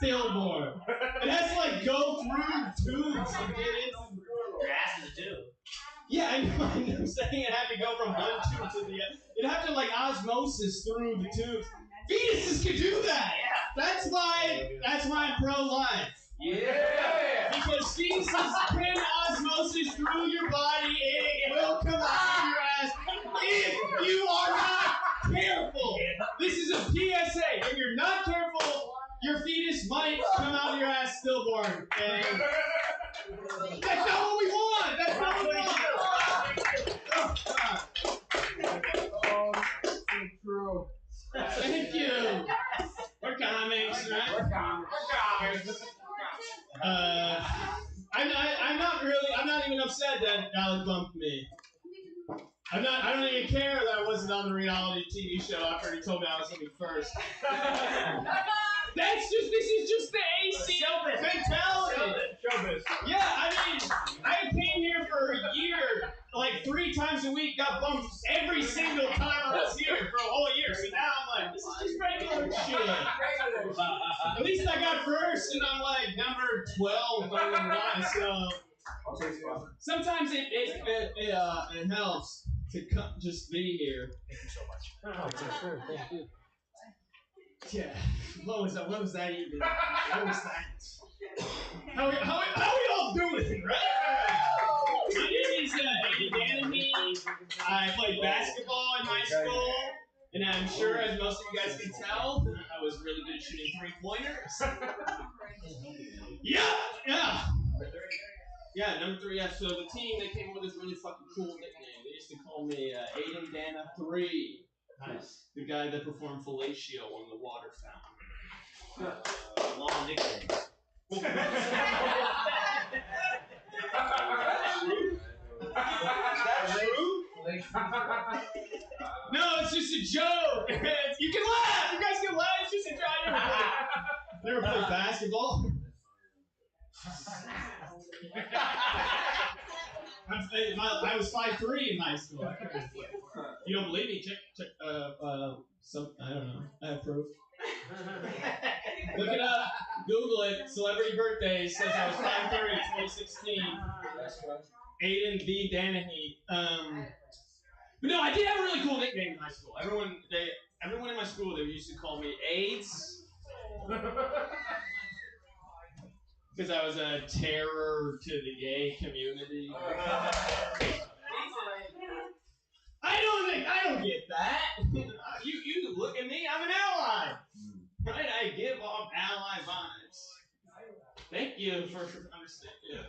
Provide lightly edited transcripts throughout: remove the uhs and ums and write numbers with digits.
stillborn. It has to like go through tubes and get into. Your ass is a tube. Yeah, I know. I'm saying it had to go from one tube to the other. It had to like osmosis through the tubes. Fetuses can do that. Yeah. That's why I'm pro-life. Yeah. Because fetuses can osmosis through your body and it will come out of your ass if you are not careful. This is a PSA. If you're not careful, your fetus might come out of your ass stillborn. And that's not what we want. That's not what we want. True. Thank you. We're comics, right? We're comics. I'm not even upset that Alec bumped me. I don't even care that I wasn't on the reality TV show after he told me I was going to be first. This is just the AC mentality. Showbiz. Yeah, I mean, I came here for a year, like 3 times a week, got bumped every single time I was here for a whole year. So now I'm like, this is just regular shit. At least I got first, and I'm like number 12 on the line. So sometimes it helps to just be here. Thank you so much. Oh, for sure. Thank you. Yeah. What was that even? What was that? How are we all doing, right? My name is Danny. I played basketball in high school, and I'm sure, as most of you guys can tell, I was really good at shooting 3-pointers. Yeah, number 3. Yeah, so the team, they came up with this really fucking cool nickname. They used to call me Aiden Dana 3. Nice. The guy that performed fellatio on the water fountain. Long nickname. Is that true? No, it's just a joke. You can laugh. You guys can laugh. It's just a joke. I never played basketball. I was 5'3" in high school. You don't believe me? Check. I don't know. I have proof. Look it up. Google it. Celebrity birthdays says I was 5'3" in 2016. Aiden V. Danahy. But no, I did have a really cool nickname in high school. Everyone in my school, they used to call me AIDS. Because I was a terror to the gay community. I don't get that. You look at me, I'm an ally. Right? I give off ally vibes. Thank you for understanding.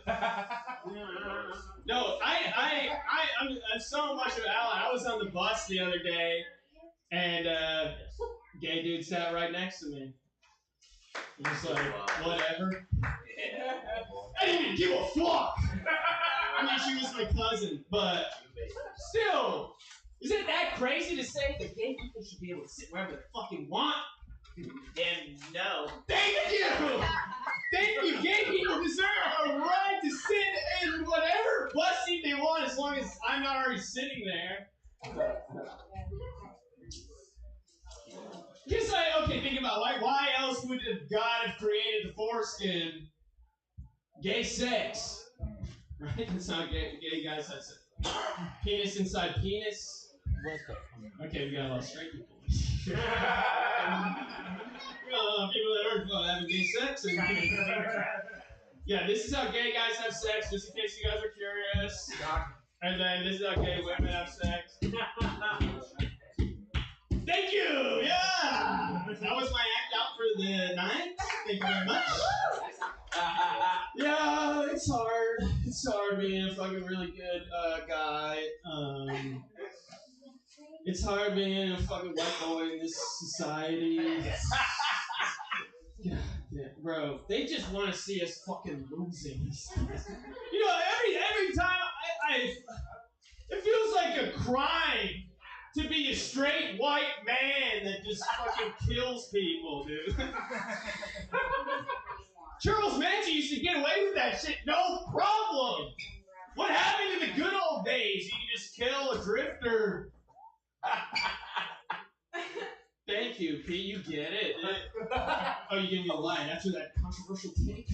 No, I'm so much of an ally. I was on the bus the other day, and gay dude sat right next to me. I'm just like, whatever. I didn't even give a fuck. I mean, she was my cousin, but still, isn't it that crazy to say that gay people should be able to sit wherever they fucking want? Damn no. Thank you! Thank you! Gay people deserve a right to sit in whatever bus seat they want as long as I'm not already sitting there. Just like, okay, think about why else would God have created the foreskin? Gay sex. Right? That's how gay guys have sex. Penis inside penis. Okay, we got a lot of straight people. We got a lot of people that aren't about having gay sex. Yeah, this is how gay guys have sex, just in case you guys are curious. And then this is how gay women have sex. Thank you! Yeah! That was my act out for the night. Thank you very much. Yeah, it's hard. It's hard being a fucking really good guy. It's hard being a fucking white boy in this society. Yeah, bro, they just want to see us fucking losing. You know, every time it feels like a crime to be a straight white man that just fucking kills people, dude. Charles Manson used to get away with that shit, no problem. What happened in the good old days? You could just kill a drifter. Thank Thank you, Pete. You get it. Oh, you gave me a line after that controversial take.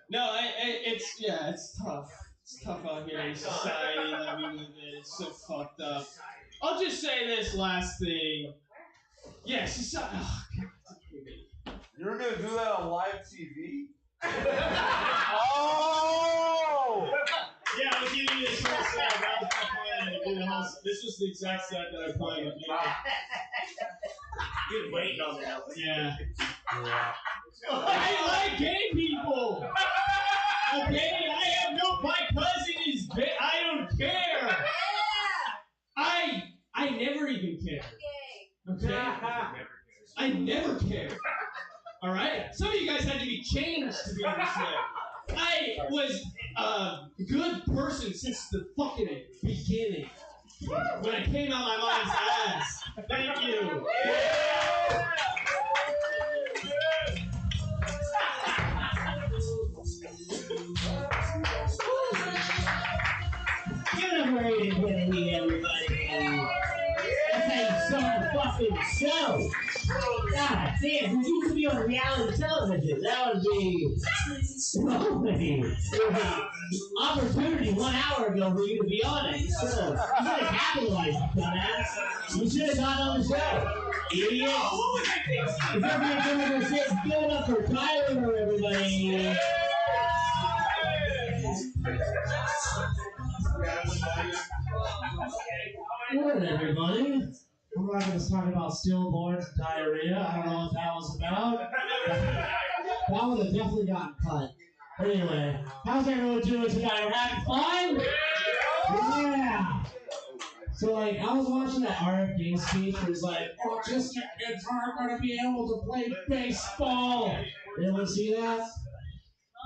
No, it's tough. It's tough out here in society that we live in. It's so fucked up. I'll just say this last thing. Yeah, society. Oh, God. You were gonna do that on live TV? Oh! Yeah, I was giving you this whole set. That was my plan. This was the exact set that I planned. You're waiting on that. Yeah. I like gay people. Okay, my cousin is gay. I don't care. I never even care. Okay. I never care. All right. Some of you guys had to be changed to be this way. I was a good person since the fucking beginning. When I came out my mom's ass. Thank you. Get up ready to win a heat, everybody. That's how you start a fucking show. God damn, we used to be on reality television. That would be opportunity 1 hour ago for you to be on it. You should have capitalized on that. You should have got on the show. Idiot. If everybody come over sit, give it up for Tyler, everybody. Good, everybody. We're not going to talk about stillborns and diarrhea. I don't know what that was about. That would have definitely gotten cut. Anyway, how's everyone doing tonight? We're having fun? Yeah. So, like, I was watching that RFK speech where he's like, autistic kids aren't going to be able to play baseball. Anyone see that?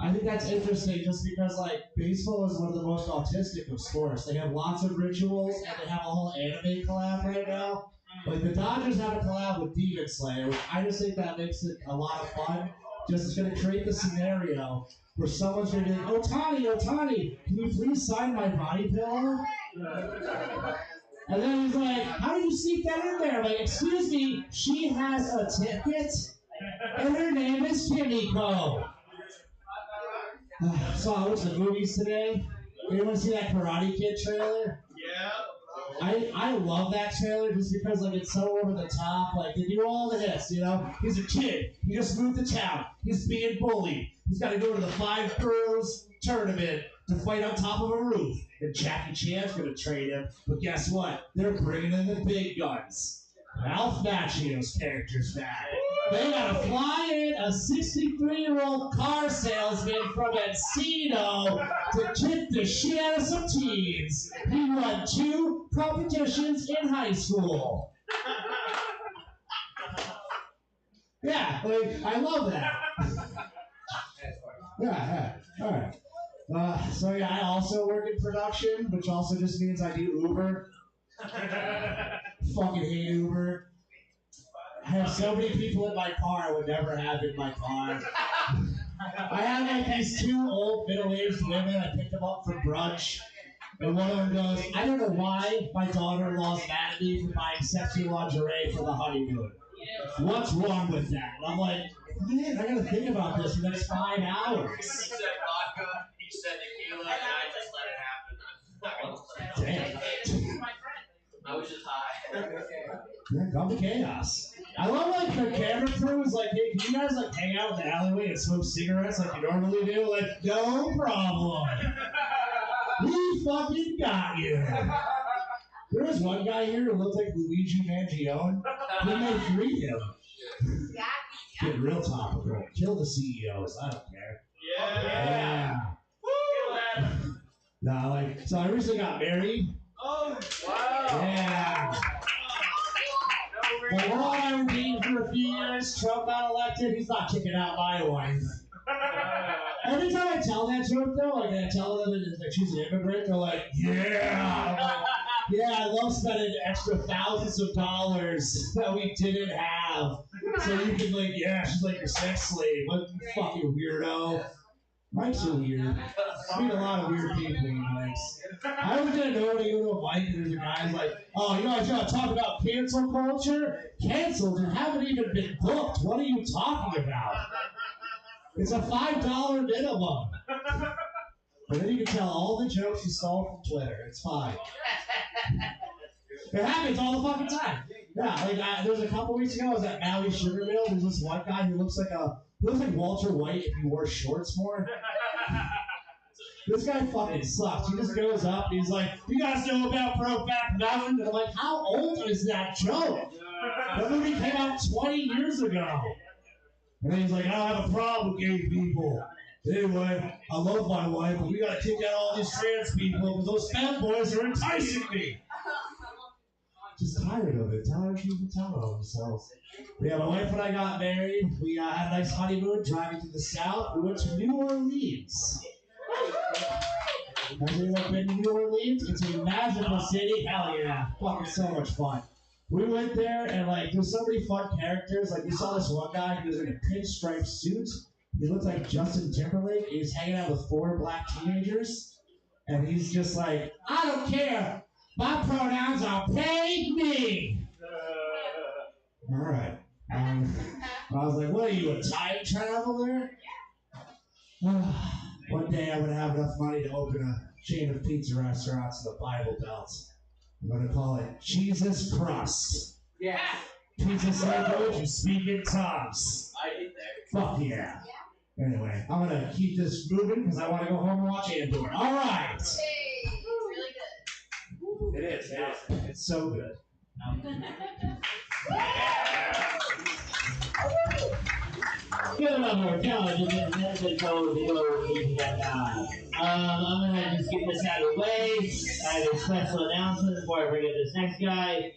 I think that's interesting just because, like, baseball is one of the most autistic of sports. They have lots of rituals, and they have a whole anime collab right now. Like, the Dodgers have a collab with Demon Slayer, which I just think that makes it a lot of fun. Just it's going to create the scenario where someone's going to be like, Otani, can you please sign my body pillow? And then he's like, how did you sneak that in there? Like, excuse me, she has a ticket, and her name is Kimiko. So I went to the movies today. Anyone see that Karate Kid trailer? Yeah. I love that trailer just because like it's so over the top. Like they do all the hits, you know. He's a kid. He just moved to town. He's being bullied. He's got to go to the Five Boroughs tournament to fight on top of a roof. And Jackie Chan's gonna train him. But guess what? They're bringing in the big guns. Ralph Macchio's character's back. They gotta fly in a 63-year-old car salesman from Encino to kick the shit out of some teens. He won 2 competitions in high school. Yeah, like, I love that. Yeah, alright. So yeah, I also work in production, which also just means I do Uber. Fucking hate Uber. I have so many people in my car I would never have in my car. I have like these 2 old middle-aged women. I picked them up for brunch. And one of them goes, I don't know why my daughter-in-law's mad at me for buying sexy lingerie for the honeymoon. What's wrong with that? And I'm like, man, I gotta think about this for the next 5 hours. He said vodka, he said tequila, and I just let it happen. Damn. I was just high. Yeah, come to chaos. I love like the camera crew is like, hey, can you guys like hang out in the alleyway and smoke cigarettes like you normally do? Like, no problem. We fucking got you. There was one guy here who looked like Luigi Mangione. He may free him. Get real topical. Kill the CEOs. I don't care. Yeah. Yeah. Nah, like, so I recently got married. Oh, wow. Yeah. But we're all dating for a few years. Trump got elected. He's not kicking out my wife. Every time I tell that joke, though, like I tell them that she's an immigrant, they're like, yeah. I'm like, yeah, I love spending extra thousands of dollars that we didn't have. So you can, like, yeah, she's like your sex slave. What you fucking weirdo. Mike's are weird. I meet a lot of weird people in Mike's. I was gonna know when you go to a Mike and there's a guy like, oh, you guys gotta talk about cancel culture? Canceled? You haven't even been booked. What are you talking about? It's a $5 minimum. But then you can tell all the jokes you stole from Twitter. It's fine. It happens all the fucking time. Yeah, like there was a couple weeks ago, I was at Maui Sugar Mill. There's this one guy who looks like Walter White if he wore shorts more. This guy fucking sucks. He just goes up and he's like, you guys know about Brokeback Mountain? And I'm like, how old is that joke? That movie came out 20 years ago. And then he's like, I don't have a problem with gay people. Anyway, I love my wife, but we gotta kick out all these trans people because those fanboys are enticing me. Just tired of it. Tired of people telling on themselves. Yeah, my wife and I got married. We had a nice honeymoon driving to the south. We went to New Orleans. Has anyone been to New Orleans? It's a magical city. Hell yeah. Fucking so much fun. We went there and like there's so many fun characters. Like we saw this one guy who was in a pinstripe suit. He looked like Justin Timberlake. He was hanging out with 4 black teenagers. And he's just like, I don't care. My pronouns are pay me. All right. I was like, what are you, a time traveler? One day I'm going to have enough money to open a chain of pizza restaurants in the Bible Belt. I'm going to call it Jesus Crust. Yes. Pizza sandwich and speak in tongues. I eat there. Fuck yeah. Anyway, I'm going to keep this moving because I want to go home and watch Andor. All right. Hey, it's really good. It is. It's so good. Give it up more talent. I'm gonna just get this out of the way. I have a special announcement before I bring up this next guy.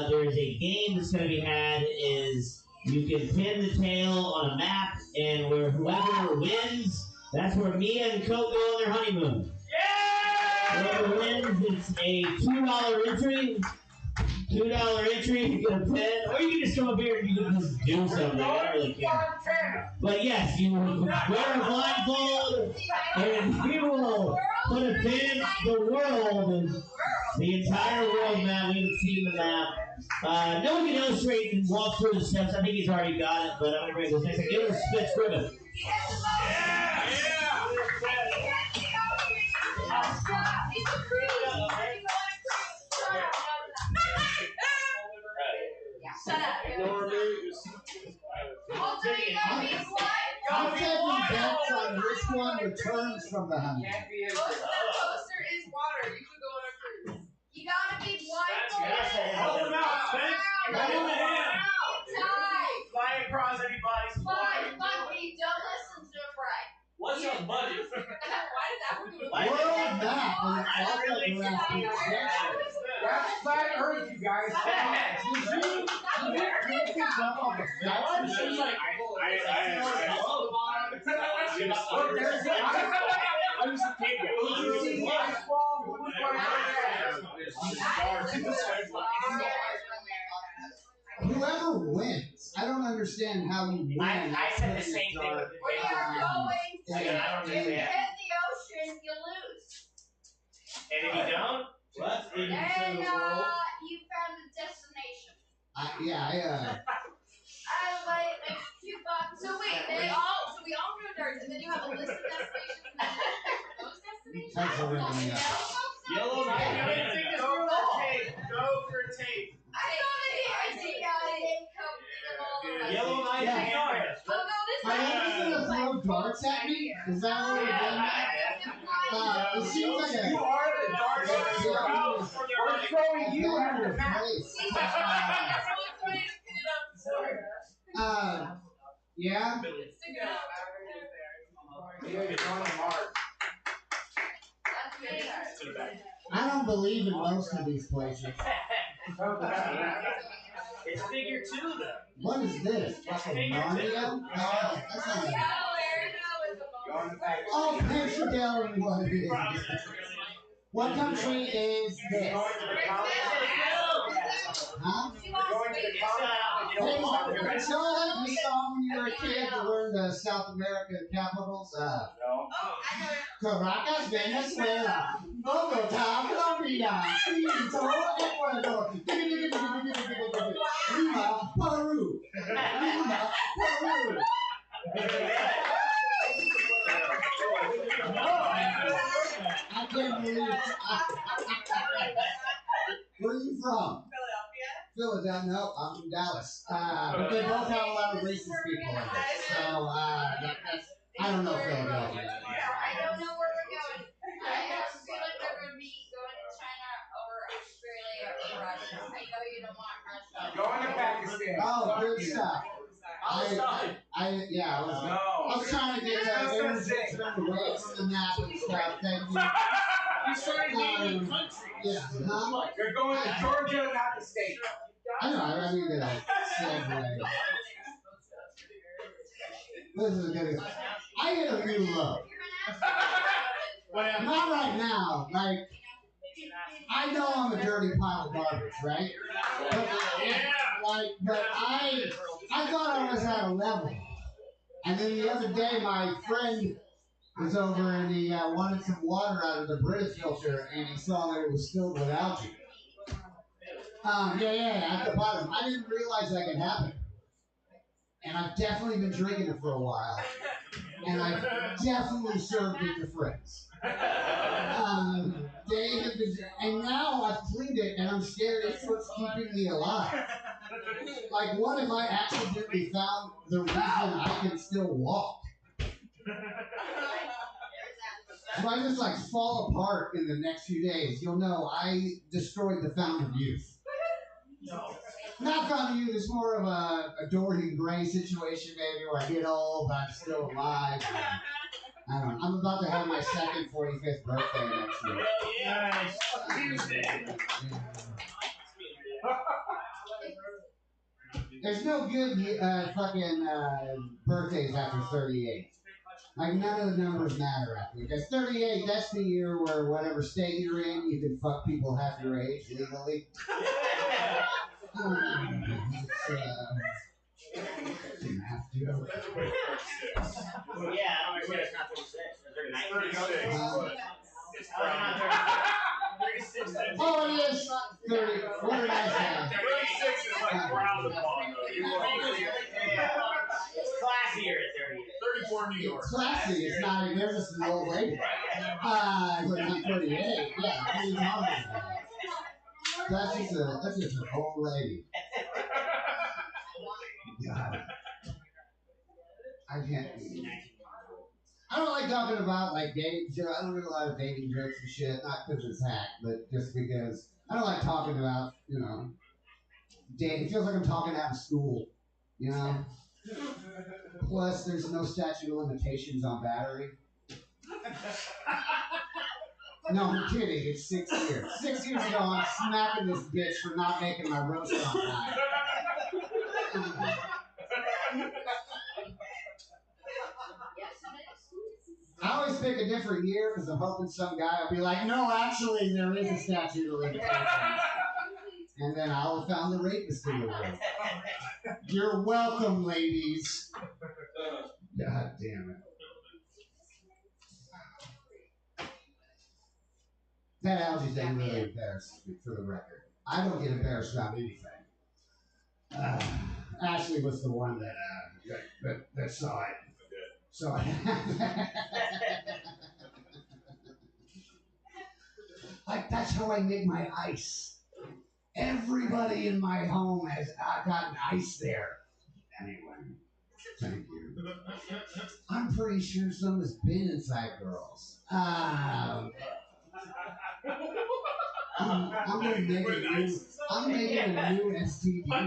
There is a game that's going to be had. Is you can pin the tail on a map, and where whoever wins, that's where Mia and Coke go on their honeymoon. Yeah! Whoever wins, it's a $2 entry. $2 entry, you get a pin, or you can just come up here and you can just do something. I don't really care. But yes, you wear a blindfold, and you will put a pin the world, the entire world map. We haven't seen the map. No one can illustrate and walk through the steps. I think he's already got it, but I'm going to bring this next thing. Give it a spit ribbon. Shut up. I'm taking bets on which one returns from the honey. Most of that poster is water. You could go on a cruise. You gotta be blindfolded. Help him out, Spence. Help him out. Fly across anybody's Fly, Bucky, don't listen to Frank. What's your budget? Why did that one go World map and it's really also around That's flat Earth, you guys. Did you jump off the steps? She's like, I was a kid. Whoever wins, I don't understand how you win. I said the same thing. We are going to I don't hit understand. the ocean, you lose. And if you don't, What? And you found a destination. Like $2. So wait, we all go darts, and then you have a list of destinations, and then those destinations. That's already Yellow Knight. go for tape. Go for tape. I thought I did. Yellow Knight. Yeah. Oh no, this Are you gonna throw darts at me? Is that what you're doing? It seems like You a are the dark We're throwing you out of the map. place. Yeah. I don't believe in most of these places. It's figure 2 though. What is this? Fucking Narnia? Oh, that's not it. Oh, Pensadale is what it is. What country is this? Huh? So like the song when you were a kid to learn the South American capitals? Caracas, Venezuela, Bogota, Colombia, Quito, Ecuador, Lima, Peru. Lima, Peru. I can't believe it. Where are you from? Philadelphia. No, I'm from Dallas. But they both have a lot of racist people in it. So, I don't know Philadelphia. I don't know where we're going. I feel like we're going to be going to China or Australia or Russia. I know you don't want Russia. Going to Pakistan. Oh, good stuff. I was trying to get everything turned away from the map and stuff. Thank you. You started naming countries. Yeah. Huh? You're going to Georgia, not the state. I know. I mean, that segue. This is a good one. I hit a new low. Not right now. Like, I know I'm a dirty pile of garbage, right? But I thought I was at a level. And then the other day, my friend was over and he wanted some water out of the Brita filter, and he saw that it was filled with algae. At the bottom. I didn't realize that could happen. And I've definitely been drinking it for a while. And I've definitely served it to friends. They have been, and now I've cleaned it, and I'm scared it's what's keeping me alive. Like, what if I accidentally found the reason I can still walk? If I just like fall apart in the next few days, you'll know I destroyed the fountain of youth. Not fountain of youth, it's more of a Dorian Gray situation maybe where I get old but I'm still alive. I don't know. I'm about to have my second 45th birthday next week. Nice. Tuesday. There's no good birthdays after 38. Like, none of the numbers matter after. Because 38, that's the year where whatever state you're in, you can fuck people half your age legally. Math joke. Yeah, I'm sure it's not 36. It's 36. Oh, it is 30. What did I say? 36 is like frowned upon. It's classier at 38. 34 New York. It's classy. It's not. They're just an old lady. When I'm 38. Yeah, what are you talking about? That's just an old lady. God. I can't. I don't like talking about like dating. I don't do a lot of dating jokes and shit. Not because it's hack, but just because I don't like talking about dating. It feels like I'm talking out of school. Plus, there's no statute of limitations on battery. No, I'm kidding. It's 6 years. 6 years ago, I'm smacking this bitch for not making my roast on time. I always pick a different year because I'm hoping some guy will be like, no, actually, there is a statute of limitations. And then I'll have found the rapist in the world. You're welcome, ladies. God damn it. That algae thing really embarrasses me, for the record. I don't get embarrassed about anything. Ashley was the one that saw it. So like, that's how I make my ice. Everybody in my home has gotten ice there. Anyway, thank you. I'm pretty sure some has been inside girls. I'm making a new STD. What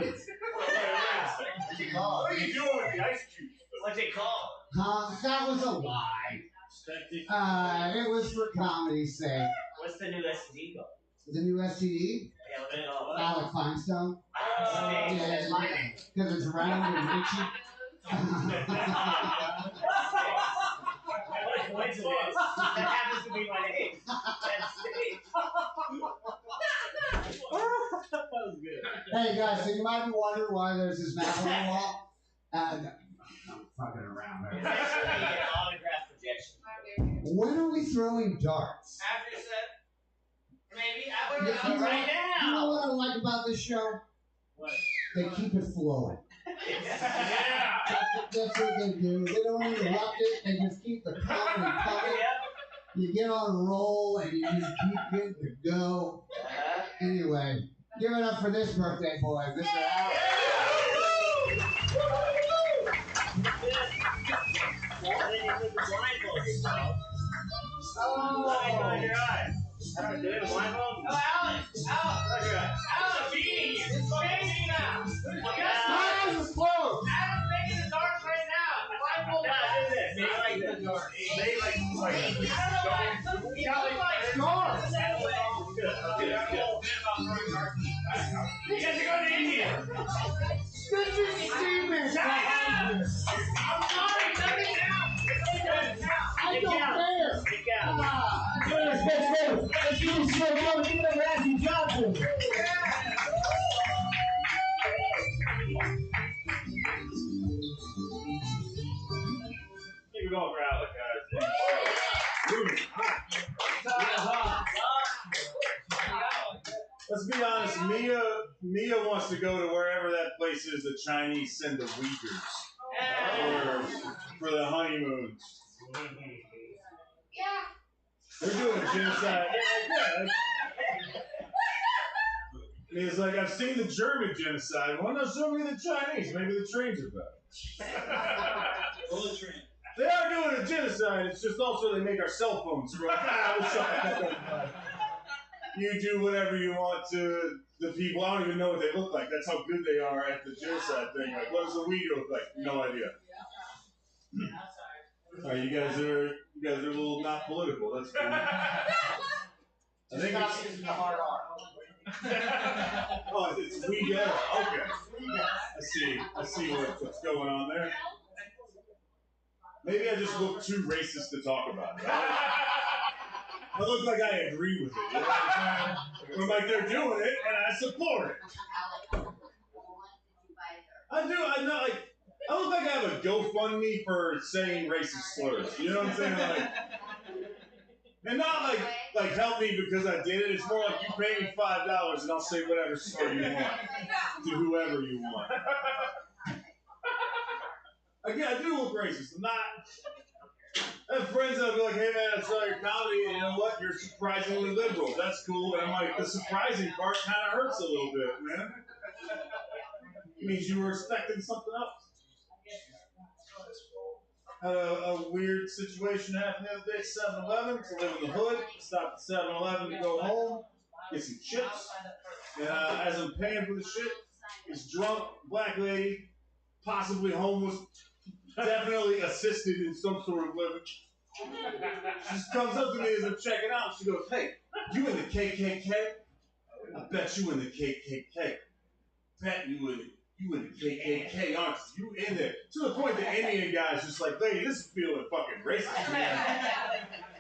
are you doing with the ice cube? What's it called? That was a lie. It was for comedy's sake. What's the new STD called? The new STD? Yeah, what is it called? Alec Feinstein. Because it's round and itchy. What a coincidence. That happens to be my name. That was good. Hey, Hey guys, so you might be wondering why there's this map on the wall. No, I'm fucking around It's there. actually an autograph projection. When are we throwing darts? After set, maybe. I would You know, right you know now. what I like about this show? What? They keep it flowing. Yeah. That's what they do. They don't interrupt it. They just keep the comedy coming. You get on a roll and you just keep getting to go. Anyway, give it up for this birthday boy, Mr. Al. Oh, your eye. How do it? Blindfold? Oh, Alan! Alan, beating you! It's changing now! My eyes are closed. Alan's making the darts right now! Blindfold! Maybe like the darts. Maybe like I don't know why. You got like Darts. You guys are going to India! This is Steven. I'm sorry, let me down! I don't care. Take out. Let's give this show going. Give it up for Matthew Johnson. Keep it going for Alec, guys. Let's be honest, Mia wants to go to wherever that place is the Chinese send the Uyghurs for the honeymoon. Yeah. They're doing genocide. Mia's like, I've seen the German genocide. Why not show me the Chinese? Maybe the trains are better. They are doing a genocide. It's just also they make our cell phones. We're like, we'll shut the fuck up. You do whatever you want to the people. I don't even know what they look like. That's how good they are at the genocide thing. Like, what does the Uyghur look like? No idea. All right, you guys are a little not political. That's cool. I think Stop using the hard R. oh, it's Uyghur. Okay. I see what's going on there. Maybe I just look too racist to talk about it. I look like I agree with it. You know what I'm saying? I'm like, they're doing it, and I support it. I do. I know. Like, I look like I have a GoFundMe for saying racist slurs. You know what I'm saying? Like, and not like help me because I did it. It's more like you pay me $5 and I'll say whatever slur you want to whoever you want. Again, I do look racist. I'm not. I have friends that'll be like, hey man, I saw your comedy, and you know what? You're surprisingly liberal. That's cool. And I'm like, the surprising part kind of hurts a little bit, man. It means you were expecting something else. Had a weird situation happen the other day at 7-Eleven. To live in the hood, stopped at 7-Eleven to go home, get some chips. And as I'm paying for the shit, this drunk black lady, possibly homeless, definitely assisted in some sort of living. She just comes up to me as I'm checking out. She goes, hey, you in the KKK? I bet you in the KKK. Bet you in the KKK, aren't you? You in there. To the point the Indian guy's just like, lady, this is feeling fucking racist, man.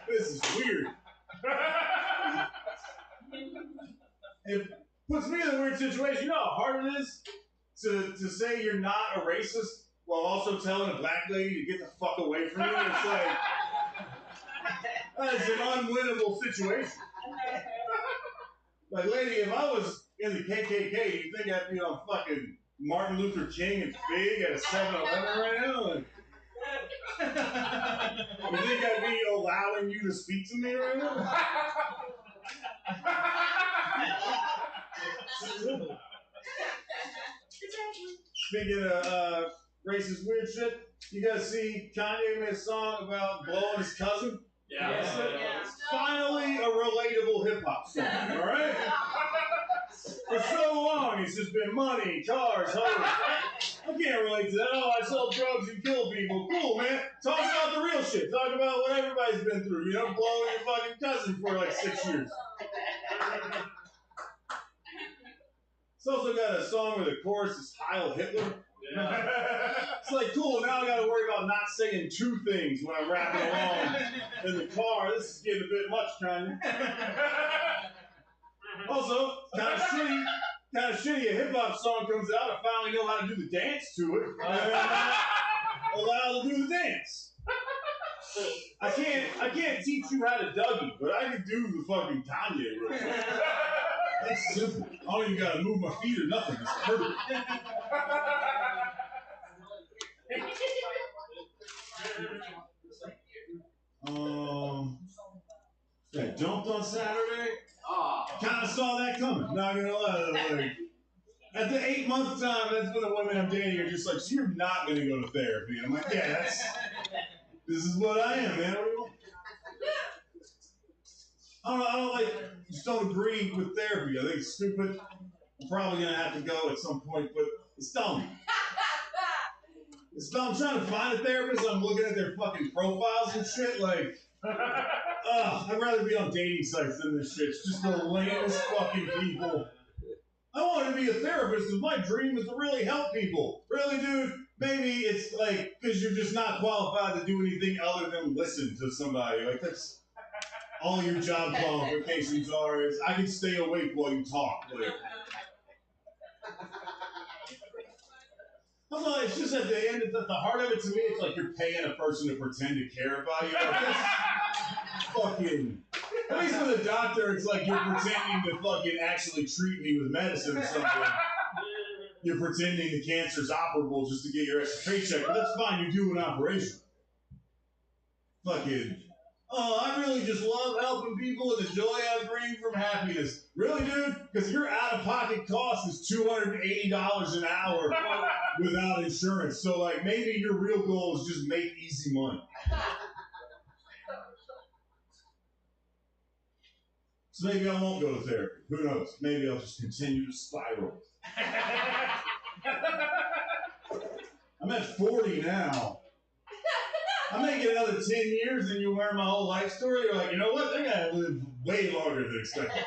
This is weird. It puts me in a weird situation. You know how hard it is to say you're not a racist while also telling a black lady to get the fuck away from you? It's like, that's an unwinnable situation. Like, lady, if I was in the KKK, you think I'd be on fucking Martin Luther King and Big at a 7-Eleven right now? Like, you think I'd be allowing you to speak to me right now? Speaking of racist weird shit, you guys see Kanye made a song about blowing his cousin? Yeah. Finally a relatable hip hop song, alright? For so long it's just been money, cars, hoes. I can't relate to that. Oh, I sell drugs and kill people. Cool, man. Talk about the real shit. Talk about what everybody's been through. You know, blowing your fucking cousin for like 6 years. It's also got a song where the chorus is Heil Hitler. Yeah. It's like, cool, now I gotta worry about not saying two things when I'm rapping along in the car. This is getting a bit much, Kanye. Also, kind of shitty kind of shitty a hip hop song comes out, I finally know how to do the dance to it. And I'm not allowed to do the dance. I can't teach you how to Dougie, but I can do the fucking Kanye riff. That's simple. I don't even gotta move my feet or nothing. It's perfect. Got jumped on Saturday. Kind of saw that coming. Not gonna lie. Like, at the 8-month time, that's when the women I'm dating are just like, so you're not gonna go to therapy. And I'm like, yeah, this is what I am, man. What do you want? I don't like, just don't agree with therapy. I think it's stupid. I'm probably gonna have to go at some point, but it's dumb. It's dumb. I'm trying to find a therapist. I'm looking at their fucking profiles and shit. Like, I'd rather be on dating sites than this shit. It's just the lamest fucking people. I want to be a therapist because my dream is to really help people. Really, dude? Maybe it's like, because you're just not qualified to do anything other than listen to somebody. Like, that's all your job qualifications are is I can stay awake while you talk. Like, I don't know, it's just at the end, at the heart of it to me, it's like you're paying a person to pretend to care about you. Like, that's fucking, at least with a doctor, it's like you're pretending to fucking actually treat me with medicine or something. You're pretending the cancer's operable just to get your extra paycheck, but that's fine, you do an operation. Fucking, oh, I really just love helping people and the joy I bring from happiness. Really, dude? Because your out-of-pocket cost is $280 an hour without insurance. So, like, maybe your real goal is just make easy money. So maybe I won't go to therapy. Who knows? Maybe I'll just continue to spiral. I'm at 40 now. I may get another 10 years and you learn my whole life story. You're like, you know what? That guy lived way longer than expected.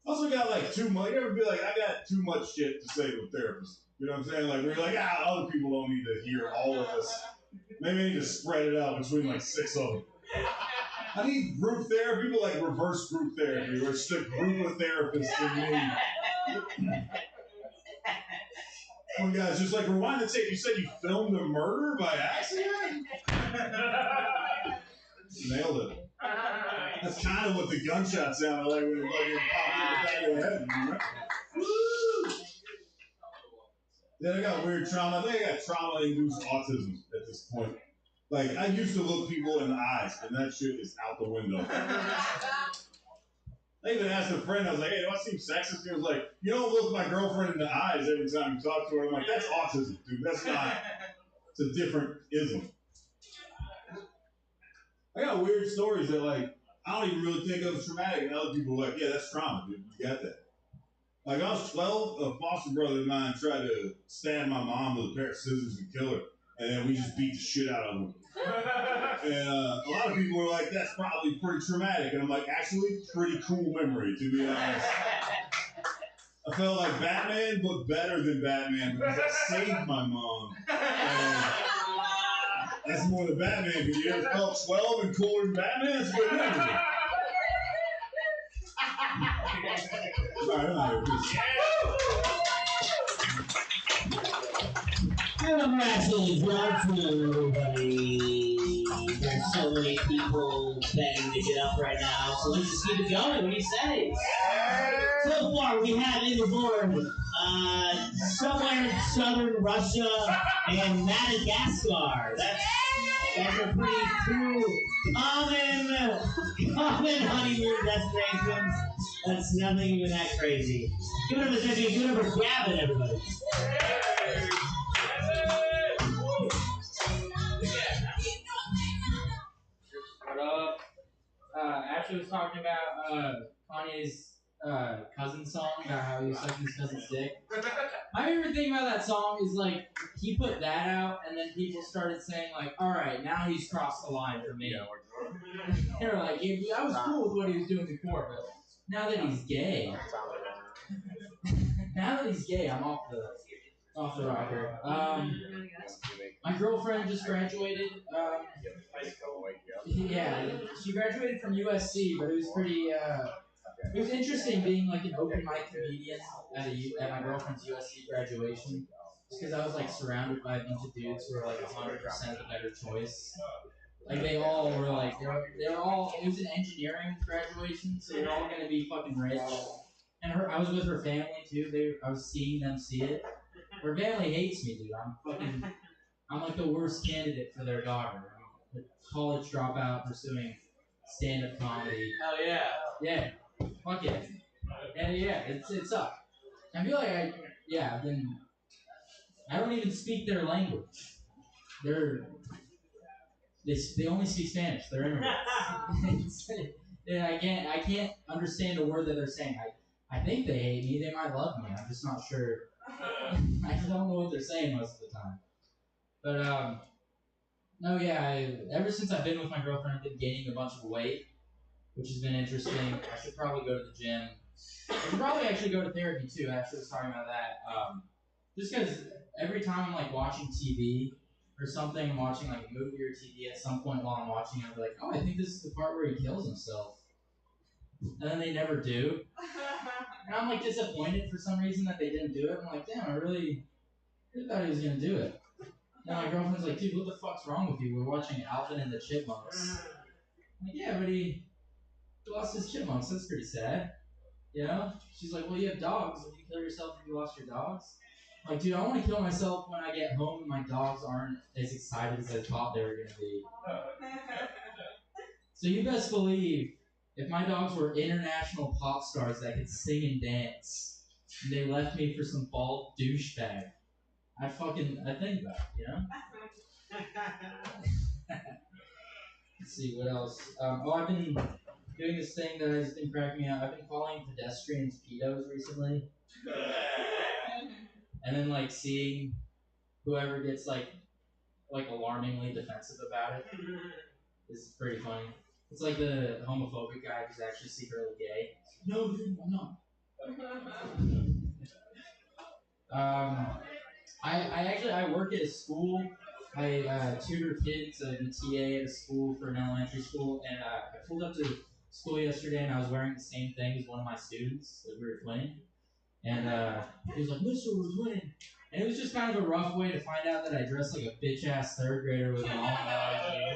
Also got like too much. You ever be like, I got too much shit to say to a therapist. You know what I'm saying? Like, we're like, other people don't need to hear all of this. Maybe I need to spread it out between like 6 of them. I need group therapy, but like reverse group therapy, where it's just a group of therapists and me. One guy's just like, rewind the tape. You said you filmed a murder by accident? Nailed it. That's kind of what the gunshot sounded like when it fucking popped in the back of the head. Woo! Yeah, I got weird trauma. I think I got trauma-induced autism at this point. Like, I used to look people in the eyes, and that shit is out the window. I even asked a friend, I was like, hey, do I seem sexist? He was like, you don't look my girlfriend in the eyes every time you talk to her. I'm like, that's autism, dude. That's not, it's a different ism. I got weird stories that, like, I don't even really think of as traumatic, and other people are like, yeah, that's trauma, dude. You got that. Like, I was 12, a foster brother of mine tried to stab my mom with a pair of scissors and kill her, and then we just beat the shit out of him. And a lot of people are like, that's probably pretty traumatic. And I'm like, actually, pretty cool memory, to be honest. I felt like Batman, but better than Batman because I saved my mom. And that's more than Batman. Because you ever felt 12 and cooler than Batman? That's a good memory. Everybody. There's so many people begging to get up right now, so let's just keep it going. What do you say? So far, we have in the board somewhere in southern Russia and Madagascar. That's a pretty cool, common honeymoon destinations. That's nothing even that crazy. Give it up for Jesse. Give it up for Gavin, everybody. Ashley was talking about Kanye's cousin song about how he was sucking his cousin's dick. My favorite thing about that song is like he put that out and then people started saying like, all right, now he's crossed the line for me. They were like, yeah, I was cool with what he was doing before, but now that he's gay, I'm off the Off the rocker. My girlfriend just graduated. Yeah, she graduated from USC, but it was pretty. It was interesting being like an open mic comedian at my girlfriend's USC graduation, because I was like surrounded by a bunch of dudes who were like 100% the better choice. Like they all were like they were all. It was an engineering graduation, so they're all gonna be fucking rich. And I was with her family too. I was seeing them see it. Her family hates me, dude. I'm like the worst candidate for their daughter. I'm a college dropout pursuing stand-up comedy. Hell yeah. Yeah, fuck it. And yeah, it sucked. I feel like I don't even speak their language. They only speak Spanish. They're immigrants. Yeah, I can't understand a word that they're saying. I think they hate me. They might love me. I'm just not sure. I don't know what they're saying most of the time. But no, yeah. Ever since I've been with my girlfriend, I've been gaining a bunch of weight, which has been interesting. I should probably go to the gym. I should probably actually go to therapy too. I actually was talking about that. Just because every time I'm like watching TV or something, I'm watching like a movie or TV, at some point while I'm watching, I'll be like, oh, I think this is the part where he kills himself. And then they never do. And I'm like disappointed for some reason that they didn't do it. I'm like, damn, I really thought he was gonna do it. And my girlfriend's like, dude, what the fuck's wrong with you? We're watching Alvin and the Chipmunks. I'm like, yeah, but he lost his chipmunks. That's pretty sad. You know? She's like, well, you have dogs. Would you kill yourself if you lost your dogs? I'm like, dude, I want to kill myself when I get home and my dogs aren't as excited as I thought they were going to be. So you best believe, if my dogs were international pop stars that could sing and dance, and they left me for some bald douchebag, I'd think about it, you know? Let's see, what else? I've been doing this thing that has been cracking me up. I've been calling pedestrians pedos recently. And then, like, seeing whoever gets, like alarmingly defensive about it is pretty funny. It's like the homophobic guy who's actually secretly gay. No, dude, I'm not. I work at a school. I tutor kids. I'm a TA at a school for an elementary school, and I pulled up to school yesterday, and I was wearing the same thing as one of my students that we were twinning. And he was like, "Mister, we're twinning." And it was just kind of a rough way to find out that I dressed like a bitch-ass third grader with an almond allergy.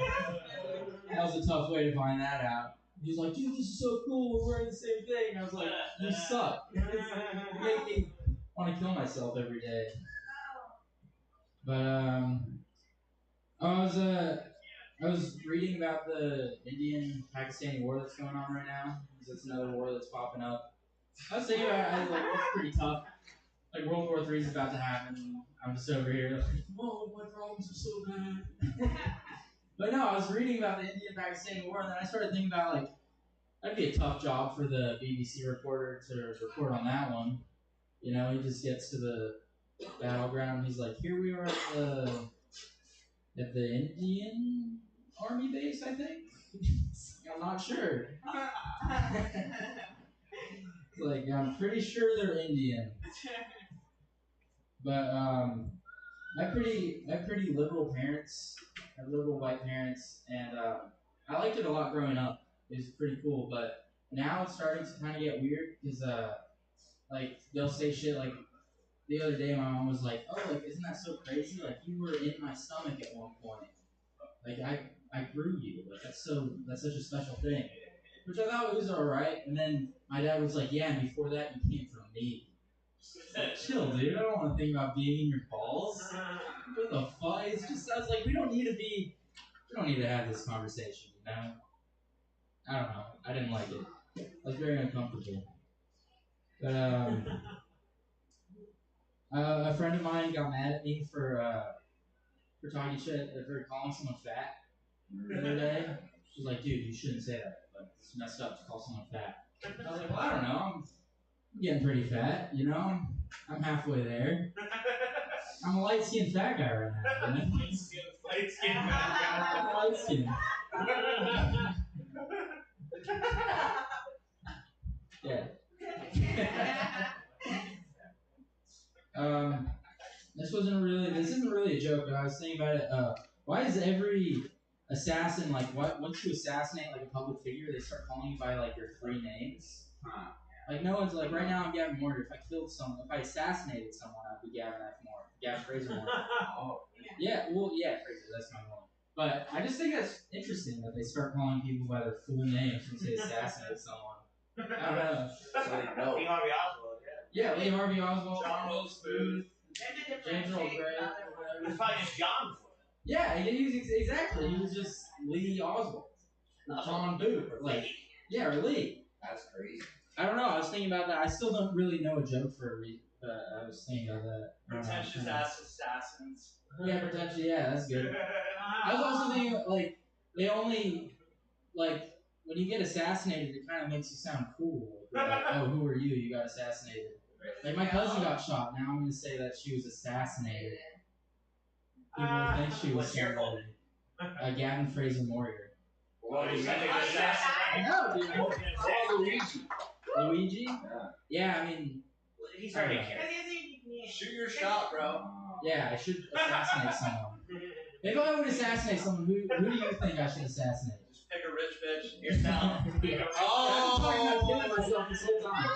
That was a tough way to find that out. He was like, "Dude, this is so cool. We're wearing the same thing." And I was like, "You suck. You make me want to kill myself every day." But I was reading about the Indian-Pakistani war that's going on right now. That's another war that's popping up. I was thinking about it, it's pretty tough. Like World War III is about to happen. I'm just over here like, oh, my problems are so bad. But no, I was reading about the Indian-Pakistani war, and then I started thinking about like, that'd be a tough job for the BBC reporter to report on that one. You know, he just gets to the battleground. He's like, here we are at the Indian Army base, I think. I'm not sure. Like, I'm pretty sure they're Indian. But I have pretty liberal parents. I have liberal white parents, and I liked it a lot growing up. It was pretty cool, but now it's starting to kind of get weird because like they'll say shit like the other day my mom was like, "Oh, like isn't that so crazy? Like you were in my stomach at one point. Like I grew you. Like that's such a special thing." Which I thought was alright. And then my dad was like, "Yeah, and before that you came from me." Chill, dude. I don't want to think about being in your balls. What the fuck? It's just, I was like, we don't need to have this conversation, you know? I don't know. I didn't like it. I was very uncomfortable. But, a friend of mine got mad at me for talking shit, for calling someone fat the other day. She was like, dude, you shouldn't say that. Like, it's messed up to call someone fat. I was like, well, I don't know. I'm getting pretty fat, you know? I'm halfway there. I'm a light-skinned fat guy right now, you know? Light-skinned fat guy. I'm light-skinned. Yeah. This isn't really a joke, but I was thinking about it. Why is every assassin, like, once you assassinate, like, a public figure, they start calling you by, like, your 3 names? Like, no one's like, right now I'm Gavin Morgan. If I assassinated someone, I'd be Gavin F. Morgan. Gavin Fraser Morgan. Yeah, Fraser, that's my one. But I just think that's interesting that they start calling people by their full names once they assassinate someone. I don't know. Lee Harvey Oswald, yeah. Yeah, Lee Harvey Oswald, John Wilkes Booth, James Earl Grey. It was probably just John before. Yeah, he was just Lee Oswald. Or John Booth. Or Lee. Yeah, or Lee. That's crazy. I don't know, I was thinking about that. I still don't really know a joke for a reason, but I was thinking about that. Pretentious ass assassins. Yeah, potentially, yeah, that's good. I was also thinking, like, they only, like, when you get assassinated, it kind of makes you sound cool. Like, oh, who are you? You got assassinated. Like, my cousin got shot. Now I'm going to say that she was assassinated. People think she was somebody. Gavin Fraser Morgan. Well, you think I know, dude. Luigi? Yeah, I mean... He's already Shoot your shot, bro. Yeah, I should assassinate someone. If I would assassinate someone, who do you think I should assassinate? Just pick a rich bitch. Yourself. I'm talking about killing myself this whole time.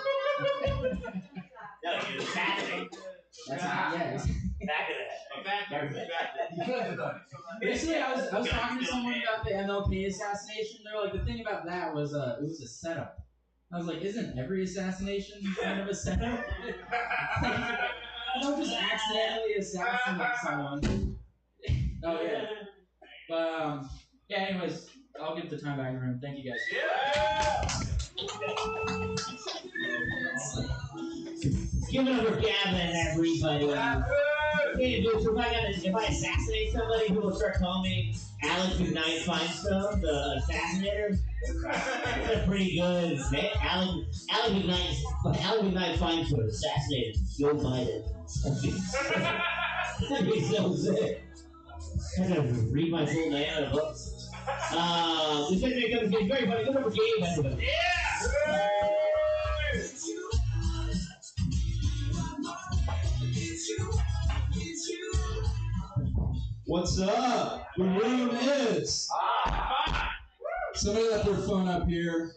No, you assassinate. That's not, yeah. Back of that. You could have done it. Basically, I was talking to someone about the MLK assassination. They're like, the thing about that was it was a setup. I was like, isn't every assassination kind of a setup? Don't just accidentally assassinate someone. Oh yeah. But yeah. Anyways, I'll give the time back to him. Thank you guys. Give it up for Gavin, everybody. Hey, dude, so if I assassinate somebody, people start calling me Alex McKnight Feinstone, the assassinator. That's pretty good. Alex McKnight Feinstone assassinated Joe Biden. That'd be so sick. I gotta read my full name in a book. This segment comes in very funny. Give it up for Gabe, everybody. What's up? The room is. Somebody left their phone up here.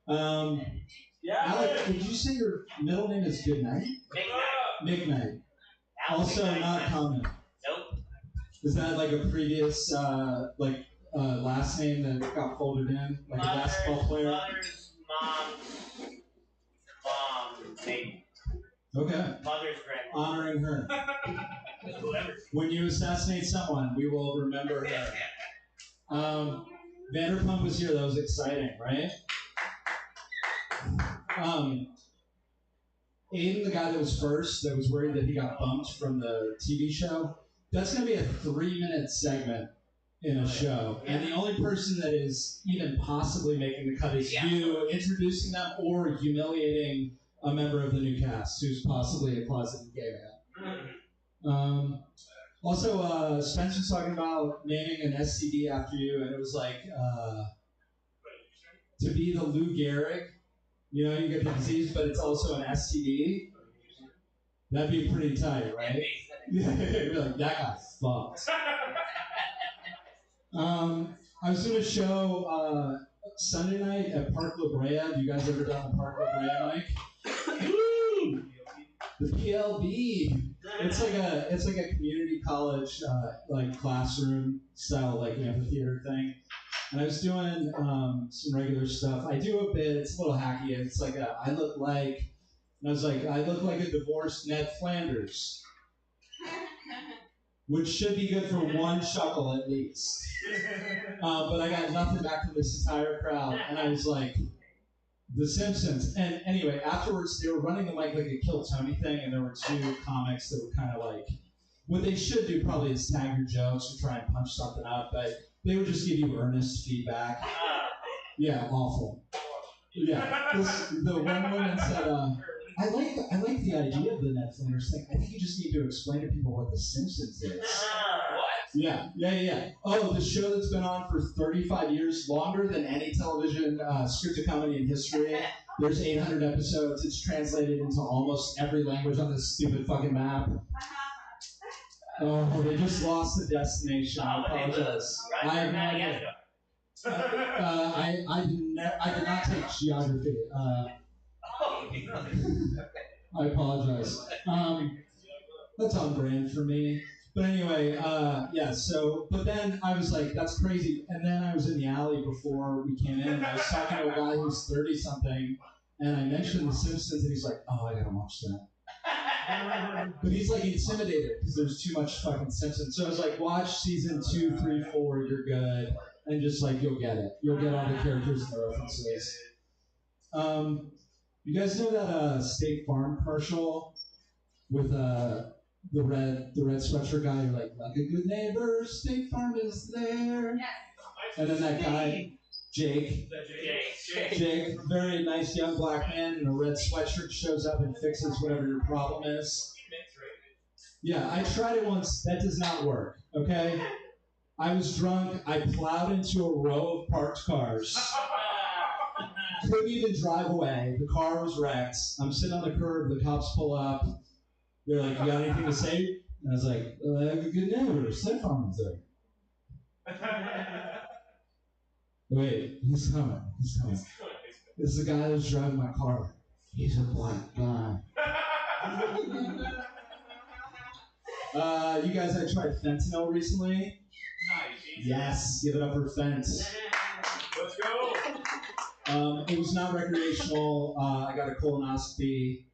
Alex, did you say your middle name is Goodnight? McKnight. Also not common. Nope. Is that like a previous last name that got folded in, like a basketball player? Mother's mom's name. Okay. Mother's grandma. Honoring her. When you assassinate someone, we will remember her. Vanderpump was here. That was exciting, right? Aiden, the guy that was first, that was worried that he got bumped from the TV show, that's going to be a 3-minute segment in a show. And the only person that is even possibly making the cut is you introducing them or humiliating a member of the new cast who's possibly a closeted gay man. Also, Spence was talking about naming an STD after you, and it was like, to be the Lou Gehrig, you know, you get the disease, but it's also an STD. That'd be pretty tight, right? You'd be like, that guy fucked. I was doing a show Sunday night at Park La Brea. Have you guys ever done the Park La Brea, Mike? Woo! The PLB. It's like a community college classroom style amphitheater thing. And I was doing some regular stuff. I do a bit. It's a little hacky. It's like I look like a divorced Ned Flanders, which should be good for one chuckle at least. But I got nothing back from this entire crowd, and I was like, The Simpsons. And anyway, afterwards, they were running the mic like a Kill Tony thing, and there were 2 comics that were kind of like, what they should do probably is tag your jokes or try and punch something up, but they would just give you earnest feedback. Yeah, awful. Yeah, the one woman said, I like the idea of the Ned Flanders thing. I think you just need to explain to people what The Simpsons is. What? Yeah. Oh, the show that's been on for 35 years, longer than any television scripted comedy in history. There's 800 episodes. It's translated into almost every language on this stupid fucking map. Oh, they just lost the destination. I apologize. I have no idea. I did not take geography. I apologize. That's on brand for me. But anyway, but then I was like, that's crazy. And then I was in the alley before we came in, and I was talking to a guy who's 30-something, and I mentioned The Simpsons, and he's like, oh, I gotta watch that. But he's like intimidated because there's too much fucking Simpsons. So I was like, watch season 2, 3, 4, you're good. And just like, you'll get it. You'll get all the characters and the references. You guys know that State Farm commercial with the red sweatshirt guy? You're like a good neighbor, State Farm is there. Yes. And then that guy, Jake, very nice young black man in a red sweatshirt, shows up and fixes whatever your problem is. Yeah, I tried it once. That does not work, okay? I was drunk. I plowed into a row of parked cars. Couldn't even drive away. The car was wrecked. I'm sitting on the curb. The cops pull up. They're like, you got anything to say? And I was like, I have a good neighbor. State Farm is there. Wait, he's coming. This is the guy that's driving my car. He's a black guy. You guys, I tried fentanyl recently. Nice. Yes, give it up for Fent. Let's go. It was not recreational. I got a colonoscopy.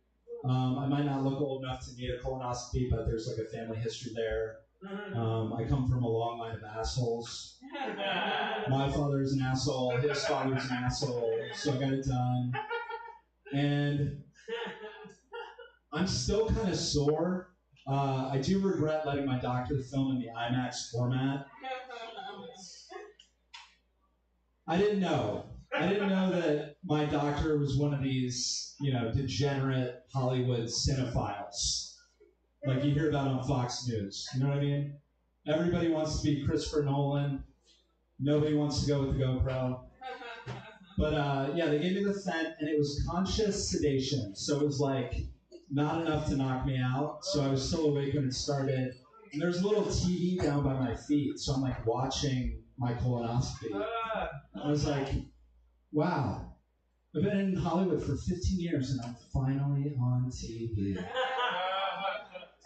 I might not look old enough to need a colonoscopy, but there's like a family history there. I come from a long line of assholes. My father's an asshole. His father's an asshole. So I got it done. And I'm still kind of sore. I do regret letting my doctor film in the IMAX format. I didn't know that my doctor was one of these, degenerate Hollywood cinephiles. Like you hear about on Fox News. You know what I mean? Everybody wants to be Christopher Nolan. Nobody wants to go with the GoPro. But they gave me the Fent, and it was conscious sedation. So it was like not enough to knock me out. So I was still awake when it started. And there's a little TV down by my feet. So I'm like watching my colonoscopy. I was like, wow. I've been in Hollywood for 15 years, and I'm finally on TV.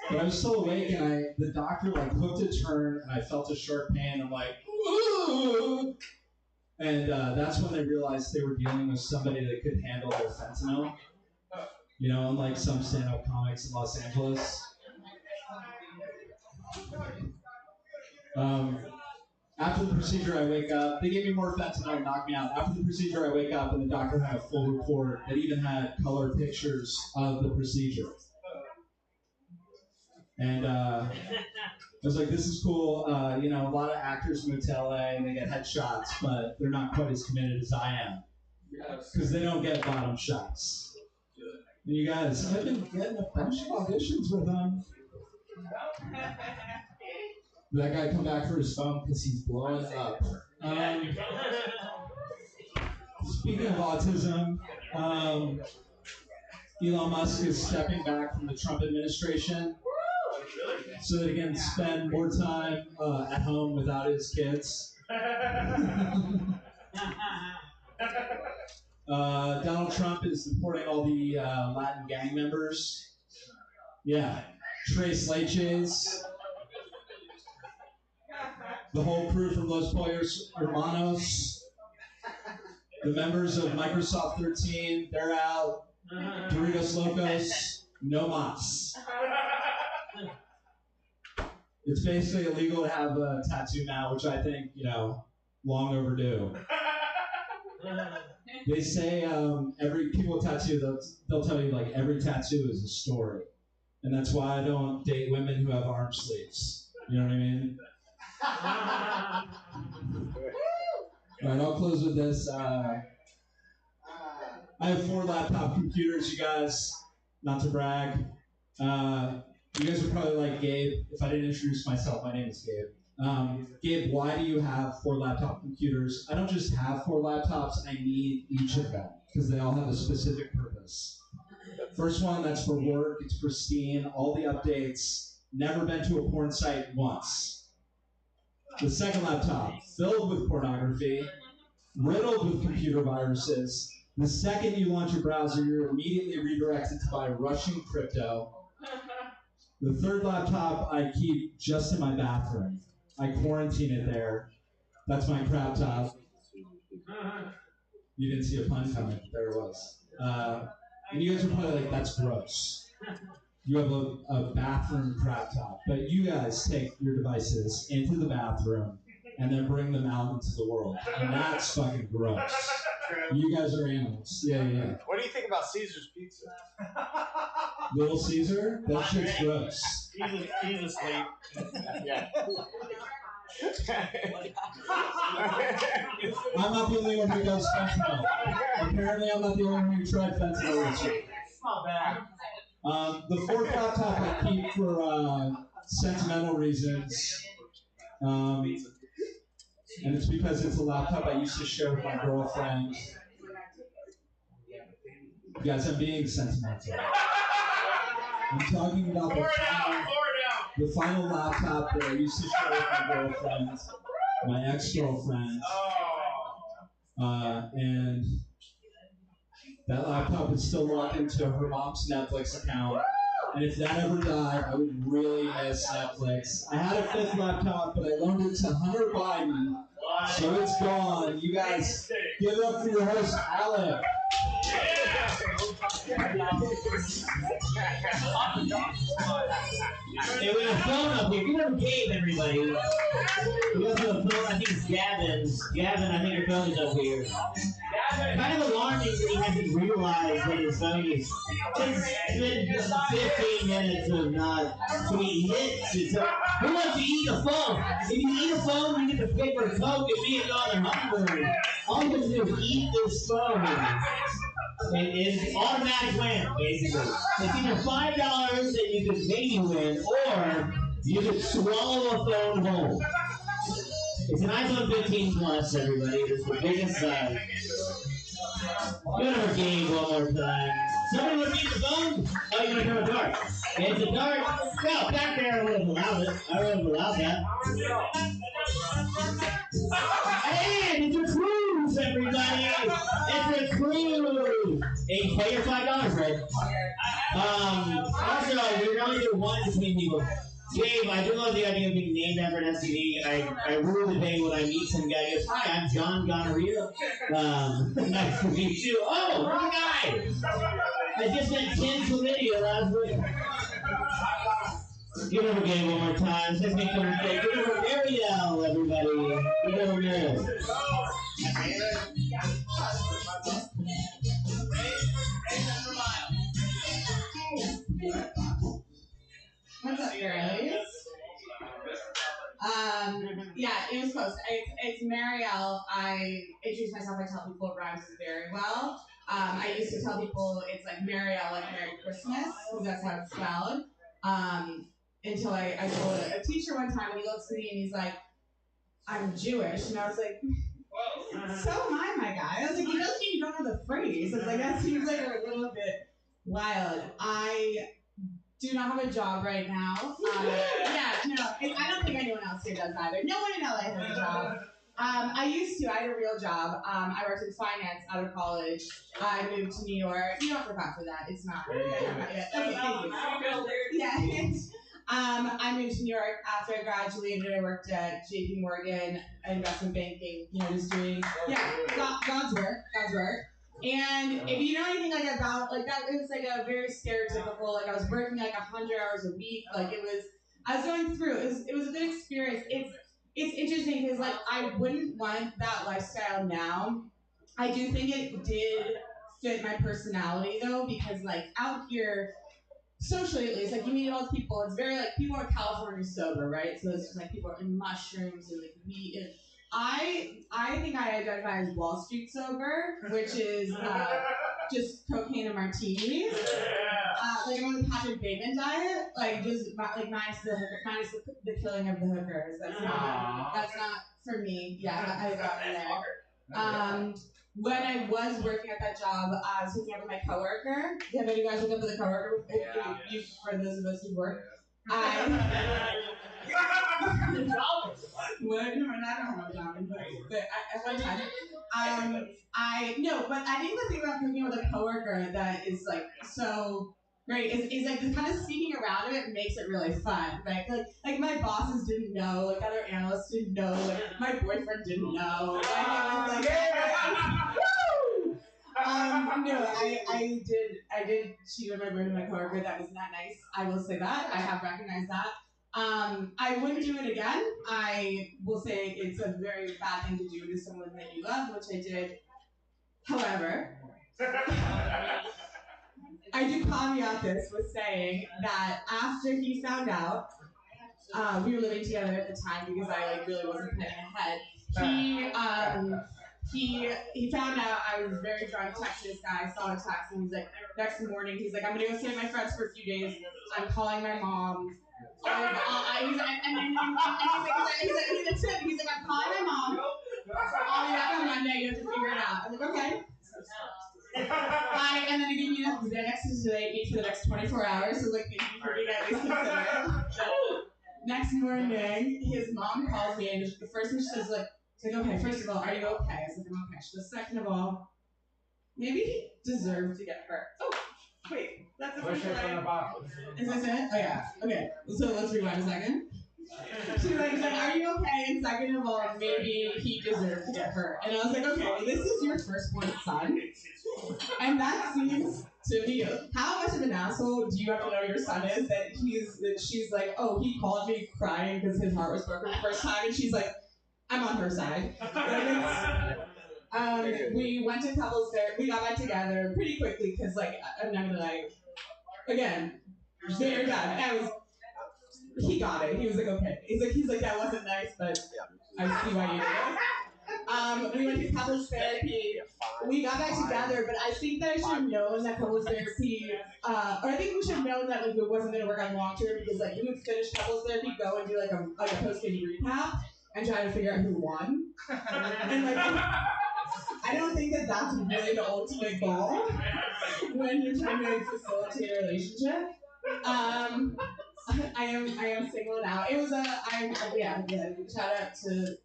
But I was still awake, and the doctor hooked a turn, and I felt a sharp pain. I'm like, ooh! And that's when they realized they were dealing with somebody that could handle their fentanyl. Unlike some stand-up comics in Los Angeles. After the procedure, I wake up. They gave me more fentanyl and knocked me out. After the procedure, I wake up, and the doctor had a full report that even had color pictures of the procedure. And I was like, this is cool. A lot of actors move to LA and they get headshots, but they're not quite as committed as I am. Because they don't get bottom shots. And you guys, I've been getting a bunch of auditions with them. That guy come back for his phone because he's blowing up. Speaking of autism, Elon Musk is stepping back from the Trump administration so that he can spend more time at home without his kids. Donald Trump is deporting all the Latin gang members. Yeah. Tres Leches. The whole crew from Los Pollos Hermanos. The members of Microsoft 13, they're out. Doritos Locos, no mas. It's basically illegal to have a tattoo now, which I think, long overdue. They say every people with tattoo, they'll tell you every tattoo is a story, and that's why I don't date women who have arm sleeves. You know what I mean? All right, I'll close with this. I have 4 laptop computers, you guys. Not to brag. You guys are probably like Gabe. If I didn't introduce myself, my name is Gabe. Gabe, why do you have 4 laptop computers? I don't just have 4 laptops, I need each of them because they all have a specific purpose. First one, that's for work, it's pristine, all the updates, never been to a porn site once. The second laptop, filled with pornography, riddled with computer viruses. The second you launch a browser, you're immediately redirected to buy Russian crypto. The third laptop I keep just in my bathroom. I quarantine it there. That's my crap top. You didn't see a pun coming. There it was. And you guys are probably like, that's gross. You have a bathroom crap top. But you guys take your devices into the bathroom and then bring them out into the world. And that's fucking gross. You guys are animals. Yeah. What do you think about Caesar's Pizza? Little Caesar? That shit's gross. He's asleep. Yeah. I'm not the only one who does fentanyl. Apparently, I'm not the only one who tried fentanyl this week. It's not bad. The fourth laptop I keep for sentimental reasons. And it's because it's a laptop I used to share with my girlfriend. Guys, I'm being sentimental. I'm talking about the final laptop that I used to share with my girlfriend, my ex-girlfriend. And that laptop is still logged into her mom's Netflix account. And if that ever died, I would really miss Netflix. I had a 5th laptop, but I loaned it to Hunter Biden, so it's gone. You guys, give it up for your host, Alec. Hey, we have a phone up here. Give it up Gabe, everybody. We also have a phone. I think it's Gavin's. Gavin, I think your phone is up here. Kind of alarming that he hasn't realized that his phone is. It's been 15 minutes of not. So he hits it. So who wants to eat a phone? If you eat a phone, you get the paper Coke and me and y'all are hungry. All you have to do is eat this phone. It's automatic win, basically. It's either $5 that you could maybe win, or you could swallow a phone whole. It's an iPhone 15 Plus, everybody. It's the biggest size. Give it over Gabe one more time. Somebody want to use the phone? Oh, you're going to throw a dart. It's a dart. No, back there I would have allowed it. I would have allowed that. And it's a cruise, everybody. It's a cruise. Hey, pay your $5, right? Also, we're going to do one between people. Gabe, I do love the idea of being named after an STD. I rule the day when I meet some guy who goes, hi, I'm John Gonorrhea. Nice to meet you. Oh, wrong guy. I just met Ken Chlamydia last week. Give it over Gabe one more time. Let's make them say, give it over Ariel, everybody. Give it over Ariel. What's up, girlies? Yeah, it was close. It's Marielle. I introduce myself, I tell people it rhymes very well. I used to tell people it's like Marielle, like Merry Christmas, because that's how it's spelled. Until I told a teacher one time, and he looks at me and he's like, I'm Jewish. And I was like, so am I, my guy. I was like, he doesn't even know the phrase. I was like, that seems like a little bit wild. I do not have a job right now. I don't think anyone else here does either. No one in LA has a job. I used to. I had a real job. I worked in finance out of college. I moved to New York. You don't have to clap for that. It's not. Okay, thank you. Yeah. I moved to New York after I graduated. I worked at JP Morgan, investment banking. Just doing God's work. And if you know anything about that, it was like a very stereotypical. I was working 100 hours a week. I was going through. It was a good experience. It's interesting because I wouldn't want that lifestyle now. I do think it did fit my personality though, because out here, socially at least, you meet all these people. It's very people are California sober, right? So it's just people are in mushrooms and weed. And I think I identify as Wall Street sober, which is just cocaine and martinis. Like I'm on the Patrick Bateman diet, like just like minus the killing of the hookers. That's not for me. Yeah, I got in there. When I was working at that job, I was hooking up with my coworker. Have any of you guys hooked up with a coworker? You, for those of us who work. What? No, I don't have a job, but at one time. But I think the thing about cooking with a coworker that is like so great is like the kind of sneaking around of it makes it really fun, right? Like my bosses didn't know, like other analysts didn't know, like my boyfriend didn't know. Like, it was like, woo! I did cheat on my boyfriend and my coworker. That was not nice. I will say that. I have recognized that. I wouldn't do it again. I will say it's a very bad thing to do to someone that you love, which I did. However, I do caveat this with saying that after he found out, we were living together at the time because I like really wasn't planning ahead. He found out I was very drunk, texted this guy, saw a text, and he's like, next morning, he's like, I'm gonna go stay with my friends for a few days. I'm calling my mom. He's like, I'm calling my mom. I'll be back on Monday. You have to figure it out. I'm like, okay. And then he gave me the Xanax to eat for the next 24 hours. So like, maybe for me to at least consider it. Next morning, his mom calls me, and the first thing she says, like, okay, first of all, are you okay? I said, I'm okay. She goes, second of all, maybe he deserved to get hurt. Oh, wait, that's a push from the bottom. Is this it? Oh yeah. Okay. So let's rewind a second. She's like, are you okay? And second of all, maybe he deserved to get hurt. And I was like, okay, this is your firstborn son. And that seems to me, how much of an asshole do you have to know your son is that she's like, oh, he called me crying because his heart was broken the first time, and she's like, I'm on her side. We went to couples therapy. We got back together pretty quickly because, like, I'm not gonna lie. Again, very bad. He got it. He was like, okay. He's like, that wasn't nice, but I see why you did it. We went to couples therapy. We got back together, but I think that I should have known that couples therapy, or I think we should have known that like it wasn't gonna work on long term because like we would finish couples therapy, go and do like a post-game recap and try to figure out who won. And like, I don't think that that's really the ultimate goal when you're trying to facilitate a relationship. I am single now. It was shout out to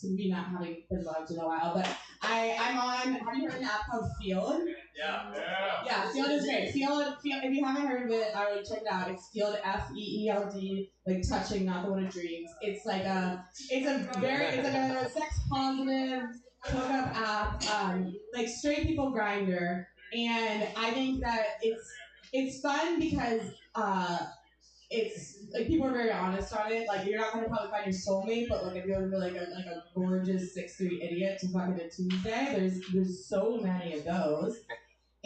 me not having been loved in a while, but I'm on. Have you heard an app called Field? Yeah, Field is great. Field. If you haven't heard of it, I would check it out. It's Field, FEELD, like touching, not the one of dreams. It's like a sex positive hookup app, like straight people grinder, and I think that it's fun because it's like people are very honest on it. Like you're not gonna probably find your soulmate, but like if you're like a gorgeous 6'3" idiot to fucking a Tuesday, there's so many of those.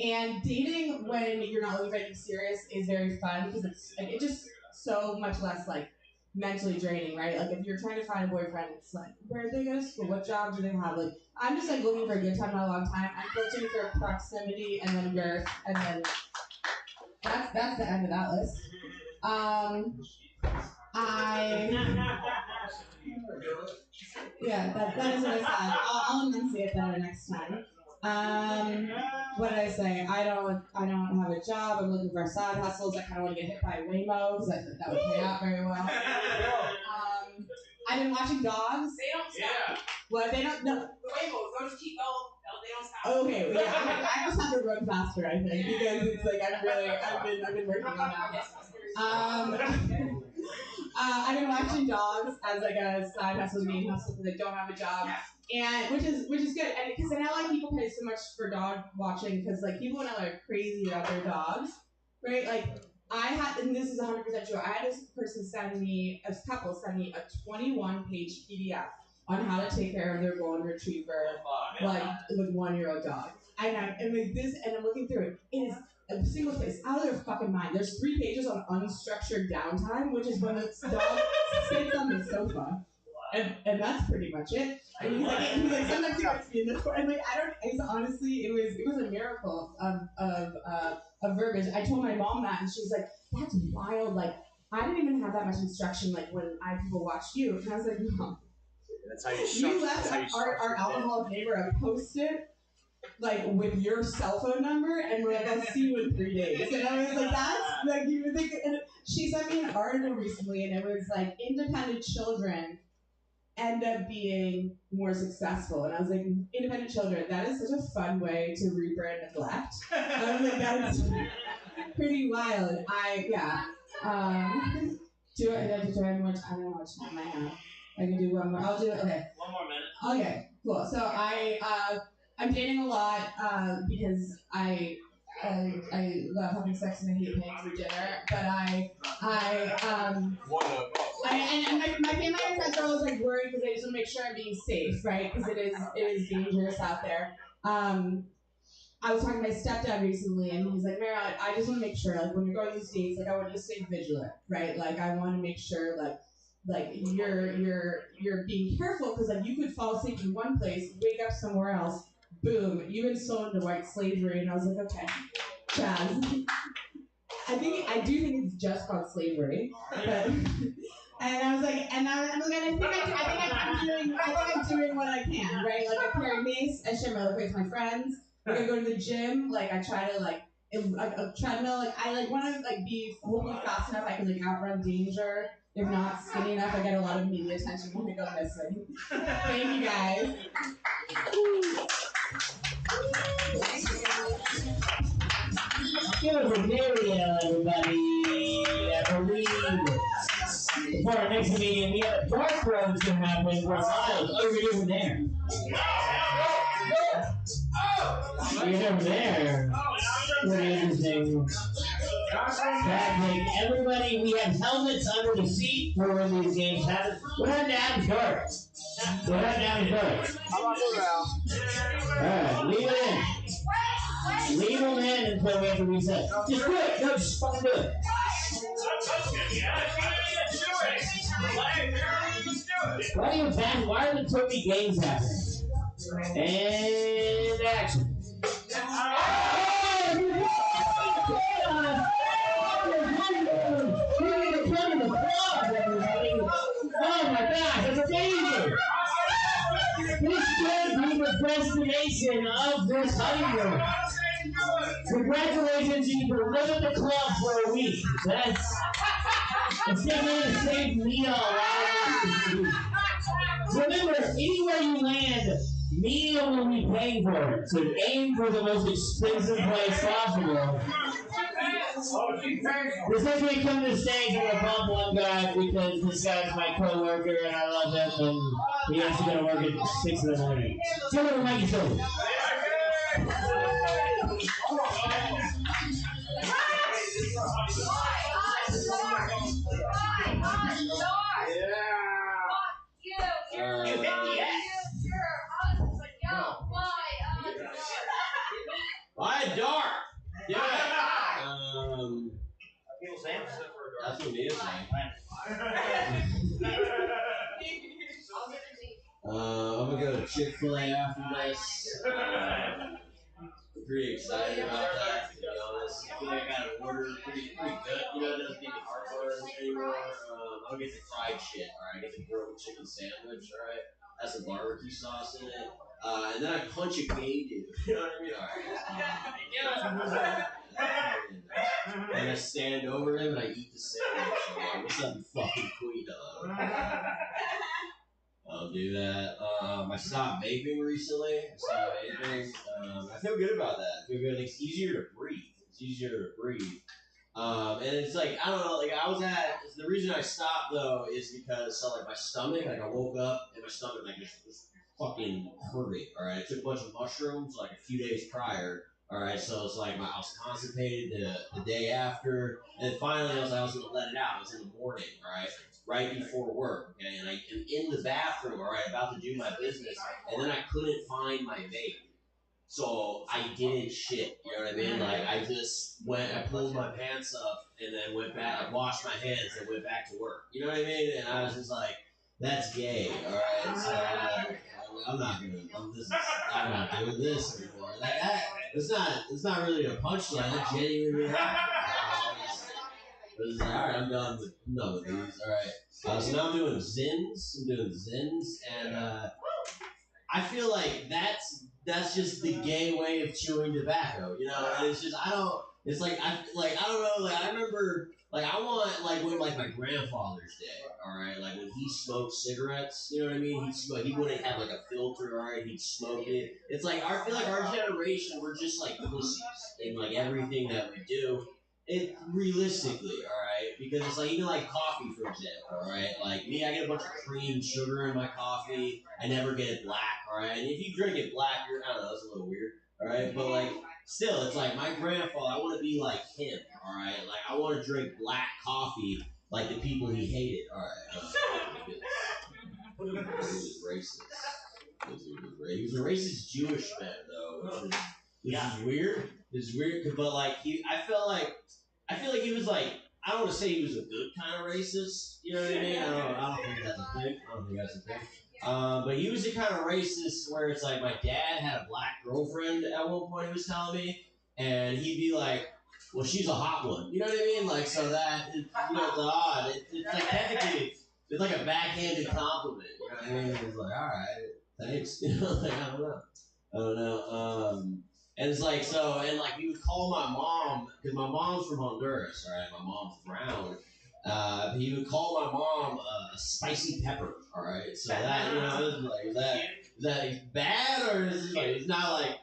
And dating when you're not looking for anything serious is very fun because it's just so much less like mentally draining, right? Like if you're trying to find a boyfriend, it's like where do they go to school? What job do they have? Like I'm just like looking for a good time, not a long time. I'm filtering for proximity and then girth, and then that's the end of that list. That is what I said. I'll enunciate better next time. What did I say? I don't have a job. I'm looking for side hustles. I kind of want to get hit by a Waymo because I think that would pay out very well. I've been watching dogs. They don't stop. What? They don't. No. The Waymos. They'll just keep going. They don't stop. Okay. Yeah. I just have to run faster. I think because it's like I've been working on that. I've been watching dogs as like a side hustle, main hustle because I don't have a job, and which is good. And because I know like people pay so much for dog watching because like people now are crazy about their dogs, right? Like I had, and this is 100% true. I had a couple send me a 21-page PDF on how to take care of their golden retriever, like with 1-year-old dog. And I'm looking through it. It is a single space out of their fucking mind. There's 3 pages on unstructured downtime, which is when the dog sits on the sofa. and that's pretty much it. And he's like sometimes he wants me in the and like I don't. It's honestly, it was a miracle of verbiage. I told my mom that, and she's like, "That's wild." Like I didn't even have that much instruction. Like when people watched you, and I was like, "Mom, That's how you you left our alcoholic neighbor a post-it." Like with your cell phone number, and we're like, I'll see you in 3 days. And I was like, that's like you would think. And she sent me an article recently, and it was like independent children end up being more successful. And I was like, independent children, that is such a fun way to rebrand neglect. I was like, that's pretty wild. Do I have more time? I don't know how much time I have. I can do one more. I'll do it. Okay. 1 more minute. Okay, cool. So I'm dating a lot because I love having sex and I hate paying for dinner. But my family and friends are always like worried because I just want to make sure I'm being safe, right? Because it is dangerous out there. I was talking to my stepdad recently, and he's like, Mara, I just want to make sure, like, when you're going on these dates, like, I want you to stay vigilant, right? Like, I want to make sure, like you're being careful because like you could fall asleep in one place, wake up somewhere else, boom, you've been sold into white slavery. And I was like, okay, Chaz, I do think it's just called slavery, but and I was like, and I'm doing what I can, right? Like I carry mace, I share my life with my friends. Like I go to the gym, like I try to like a treadmill, like I like want to like be hopefully fast enough I can like outrun danger. If not skinny enough, I get a lot of media attention when I go missing. Thank you guys. Give it for Mariel, everybody. I believe before our next meeting, we have a dark road to happen for Miles over here there. You're over there. Very interesting. Patrick, everybody, we have helmets under the seat for when these games happen. We're heading to Adam's Dark. Alright, leave it in. Leave them in until we have to reset. Just do it. No, just fucking do it. Why are the Toby games happening? And action. Oh my gosh, that's amazing! This could be the destination of this honeymoon. Congratulations, you can live at the club for a week. It's definitely the same meal. Remember, anywhere you land, meal will be paying for it. So aim for the most expensive place possible. This is we come to the stage and we'll bump one guy because this guy's my co-worker and I love him and he has to go to work at 6 in the morning. Tell him to make it over. Why dark? Yeah. That's what it is, man. I'm gonna go to Chick-fil-A after this. Pretty excited about that, to be honest. I feel like I got an order pretty good. You know, it doesn't give me heartburn anymore. I'll get the fried shit, alright? Get the grilled chicken sandwich, alright? Has some barbecue sauce in it. And then I punch a gay dude. You know what I mean? Alright. And I stand over him and I eat the sandwich. I'm like, what's up, you fucking queen dog? I'll do that. I stopped vaping recently. I feel good about that. I feel good. It's easier to breathe. And it's like, I don't know, like the reason I stopped though is because so like my stomach, like I woke up and my stomach like just was fucking hurting. Alright. I took a bunch of mushrooms like a few days prior. Alright, so it's like I was constipated the day after, and then finally I was gonna let it out. It was in the morning, alright? Right before work, okay, and I am in the bathroom, alright, about to do my business, and then I couldn't find my vape. So I didn't shit, you know what I mean? Like I pulled my pants up and then went back, I washed my hands and went back to work. You know what I mean? And I was just like, That's gay, alright? So, I'm not doing this anymore. Like, it's not really a punchline. I genuinely but it's like, alright, I'm done with these, alright. So now I'm doing zins. And I feel like that's just the gay way of chewing tobacco, you know? And it's just, I don't know, like, I remember, like, I want, like, when, like, my grandfather's day, alright? Like, when he smoked cigarettes, you know what I mean? He wouldn't have, like, a filter, alright? He'd smoke it. It's like, I feel like our generation, we're just, like, pussies in, like, everything that we do. It realistically, alright? Because it's like, even like coffee, for example, alright? Like me, I get a bunch of cream, sugar in my coffee. I never get it black, alright? And if you drink it black, I don't know, that's a little weird, alright? But like, still, it's like my grandfather, I want to be like him, alright? Like, I want to drink black coffee like the people he hated, alright? He was racist. He was a racist Jewish man, though, which is weird. It's weird, but like, I feel like he was like, I don't want to say he was a good kind of racist, you know what I mean? I don't think that's a thing. But he was the kind of racist where it's like my dad had a black girlfriend at one point, he was telling me, and he'd be like, well, she's a hot one. You know what I mean? Like, so that, it's odd. It's like technically, it's like a backhanded compliment. You know what I mean? It's like, all right, thanks. You know, like, I don't know. And it's like, so, and like, he would call my mom, because my mom's from Honduras, all right? My mom's brown. He would call my mom a spicy pepper, all right? So that, you know, is that bad, or is it like, it's not like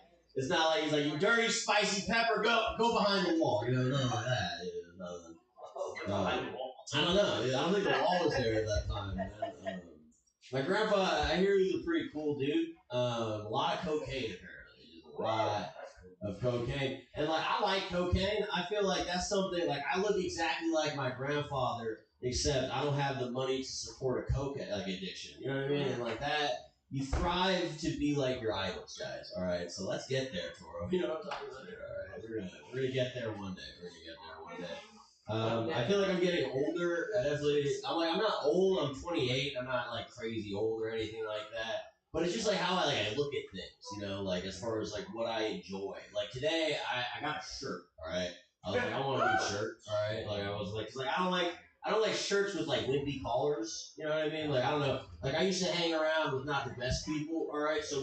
he's like, you dirty spicy pepper, go behind the wall, you know, nothing like that. I don't know. I don't think the wall was there at that time, man. My grandpa, I hear he was a pretty cool dude. A lot of cocaine, apparently. Just a lot of cocaine. And, like, I like cocaine. I feel like that's something, like, I look exactly like my grandfather, except I don't have the money to support a coke, like, addiction. You know what I mean? And, like, that, you thrive to be like your idols, guys. All right? So let's get there, Toro. You know what I'm talking about here? All right? We're gonna get there one day. I feel like I'm getting older. I'm not old. I'm 28. I'm not like crazy old or anything like that. But it's just like how I look at things, you know, like as far as like what I enjoy. Like today, I got a shirt. All right, I was like, I want a new shirt. All right, like I was like, 'cause, like I don't like shirts with like wimpy collars. You know what I mean? Like I don't know. Like I used to hang around with not the best people. All right, so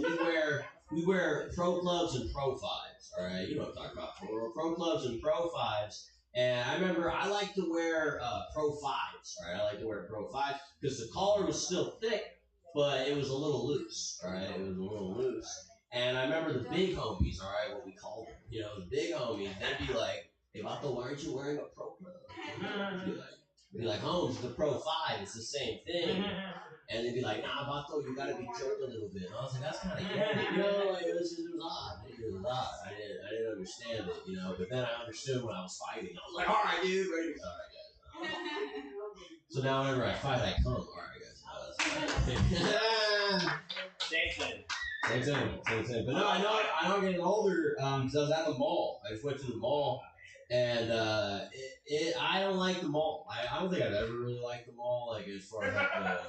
we wear pro clubs and pro fives. All right, you know what I'm talking about. Pro clubs and pro fives. And I remember I like to wear Pro 5s, all right? I like to wear Pro 5s because the collar was still thick, but it was a little loose, all right? It was a little loose. And I remember the big homies, all right, what we called them, you know, the big homies, they'd be like, hey, Vato, why aren't you wearing a Pro Club? Be like, Holmes, the Pro 5, it's the same thing. And they'd be like, nah, Vato, you gotta be choked a little bit. And I was like, that's kind of gay. You know, like, it was odd. It was odd. I didn't understand it, you know. But then I understood when I was fighting. I was like, all right, dude, ready to go. All right, guys. So now whenever I fight, I come. All right, guys. Same thing. But no, I know I'm getting older because I was at the mall. I just went to the mall. And I don't like the mall. I don't think I've ever really liked the mall, like as far as like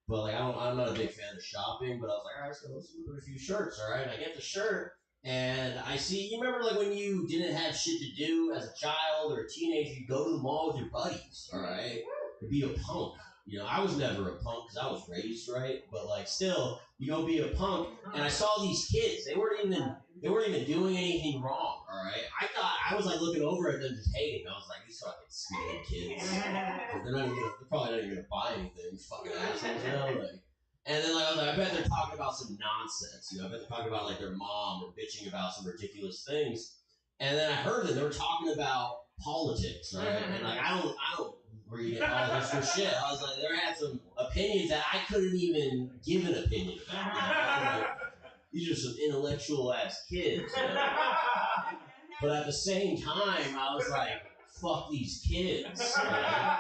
but like I'm not a big fan of shopping. But I was like, all right, so let's look at a few shirts. All right, I get the shirt, and I see. You remember like when you didn't have shit to do as a child or a teenager, you go to the mall with your buddies. All right, to be a punk. You know, I was never a punk because I was raised right, but like still, you go be a punk. And I saw these kids. They weren't even doing anything wrong. All right, I was like looking over at them just hating. I was like, these fucking stupid kids. They're probably not even gonna buy anything. These fucking assholes, you know. Like, and then like I was like, I bet they're talking about some nonsense. You know, I bet they're talking about like their mom or bitching about some ridiculous things. And then I heard that they were talking about politics, right? And like I don't read politics for shit. I was like, they had some opinions that I couldn't even give an opinion about. You know? Like, these are some intellectual ass kids. You know? But at the same time, I was like, fuck these kids. Right?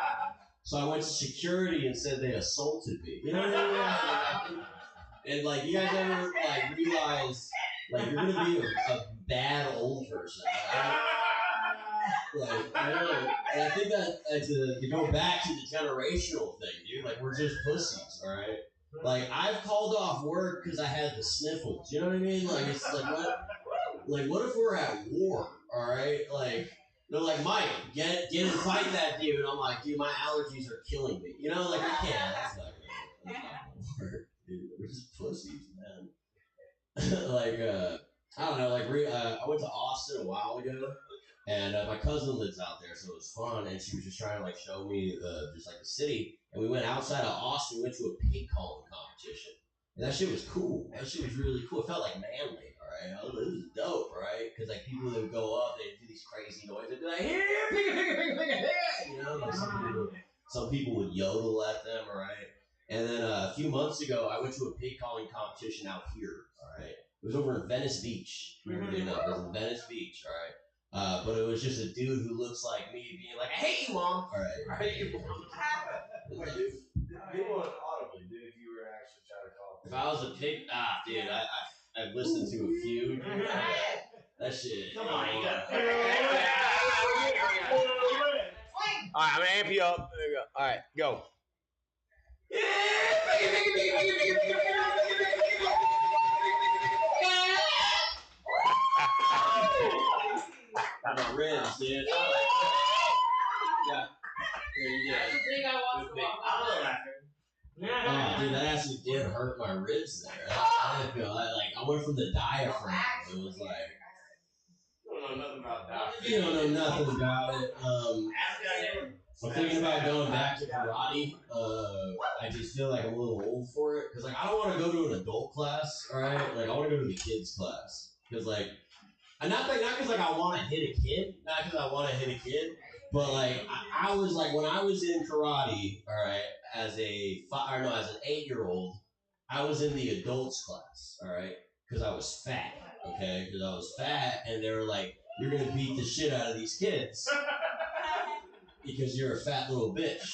So I went to security and said they assaulted me. You know what I mean? And like, you guys ever like realize like you're gonna be a bad old person. Right? Like, I know. And I think that to go back to the generational thing, dude, like, we're just pussies, all right? Like, I've called off work because I had the sniffles. You know what I mean? Like, it's like, what if we're at war, all right? Like, they're like, Mike, get and fight that dude. And I'm like, dude, my allergies are killing me. You know, like, I can't. That's not gonna work, dude. We're just pussies, man. Like, I don't know, like, I went to Austin a while ago, and my cousin lives out there, so it was fun, and she was just trying to, like, show me, just, like, the city, and we went outside of Austin, we went to a pig calling competition, and that shit was cool. That shit was really cool. It felt, like, manly, all right? It was dope, right? Because, like, people that would go up, they'd do these crazy noises, they'd be like, here, pig, you know, like, some people would yodel at them, all right? And then a few months ago, I went to a pig calling competition out here, all right? It was over in Venice Beach. Weirdly enough, it was in Venice Beach, all right? But it was just a dude who looks like me being like, I hate you, Mom. All right. I hate you, Mom. You want audibly, dude, if you were actually trying to call. If I was a pig, dude, I've listened to a few. Dude, that shit. Come on, you got Alright, I'm gonna amp you up. There you go. Alright, go. How about ribs, dude? Yeah. There you go. That's the thing I want to walk. Oh, dude, that actually did hurt my ribs there. I didn't feel I went from the diaphragm. It was like, You don't know nothing about that. you don't know nothing about it. I'm thinking about going back to karate. I just feel like I'm a little old for it because, like, I don't want to go to an adult class. All right, like, I want to go to the kids class because, like, and not because like I want to hit a kid, not because I want to hit a kid, but like I was like when I was in karate, all right, as an 8-year-old, I was in the adults class, all right, because I was fat, okay, because I was fat, and they were like, you're gonna beat the shit out of these kids because you're a fat little bitch.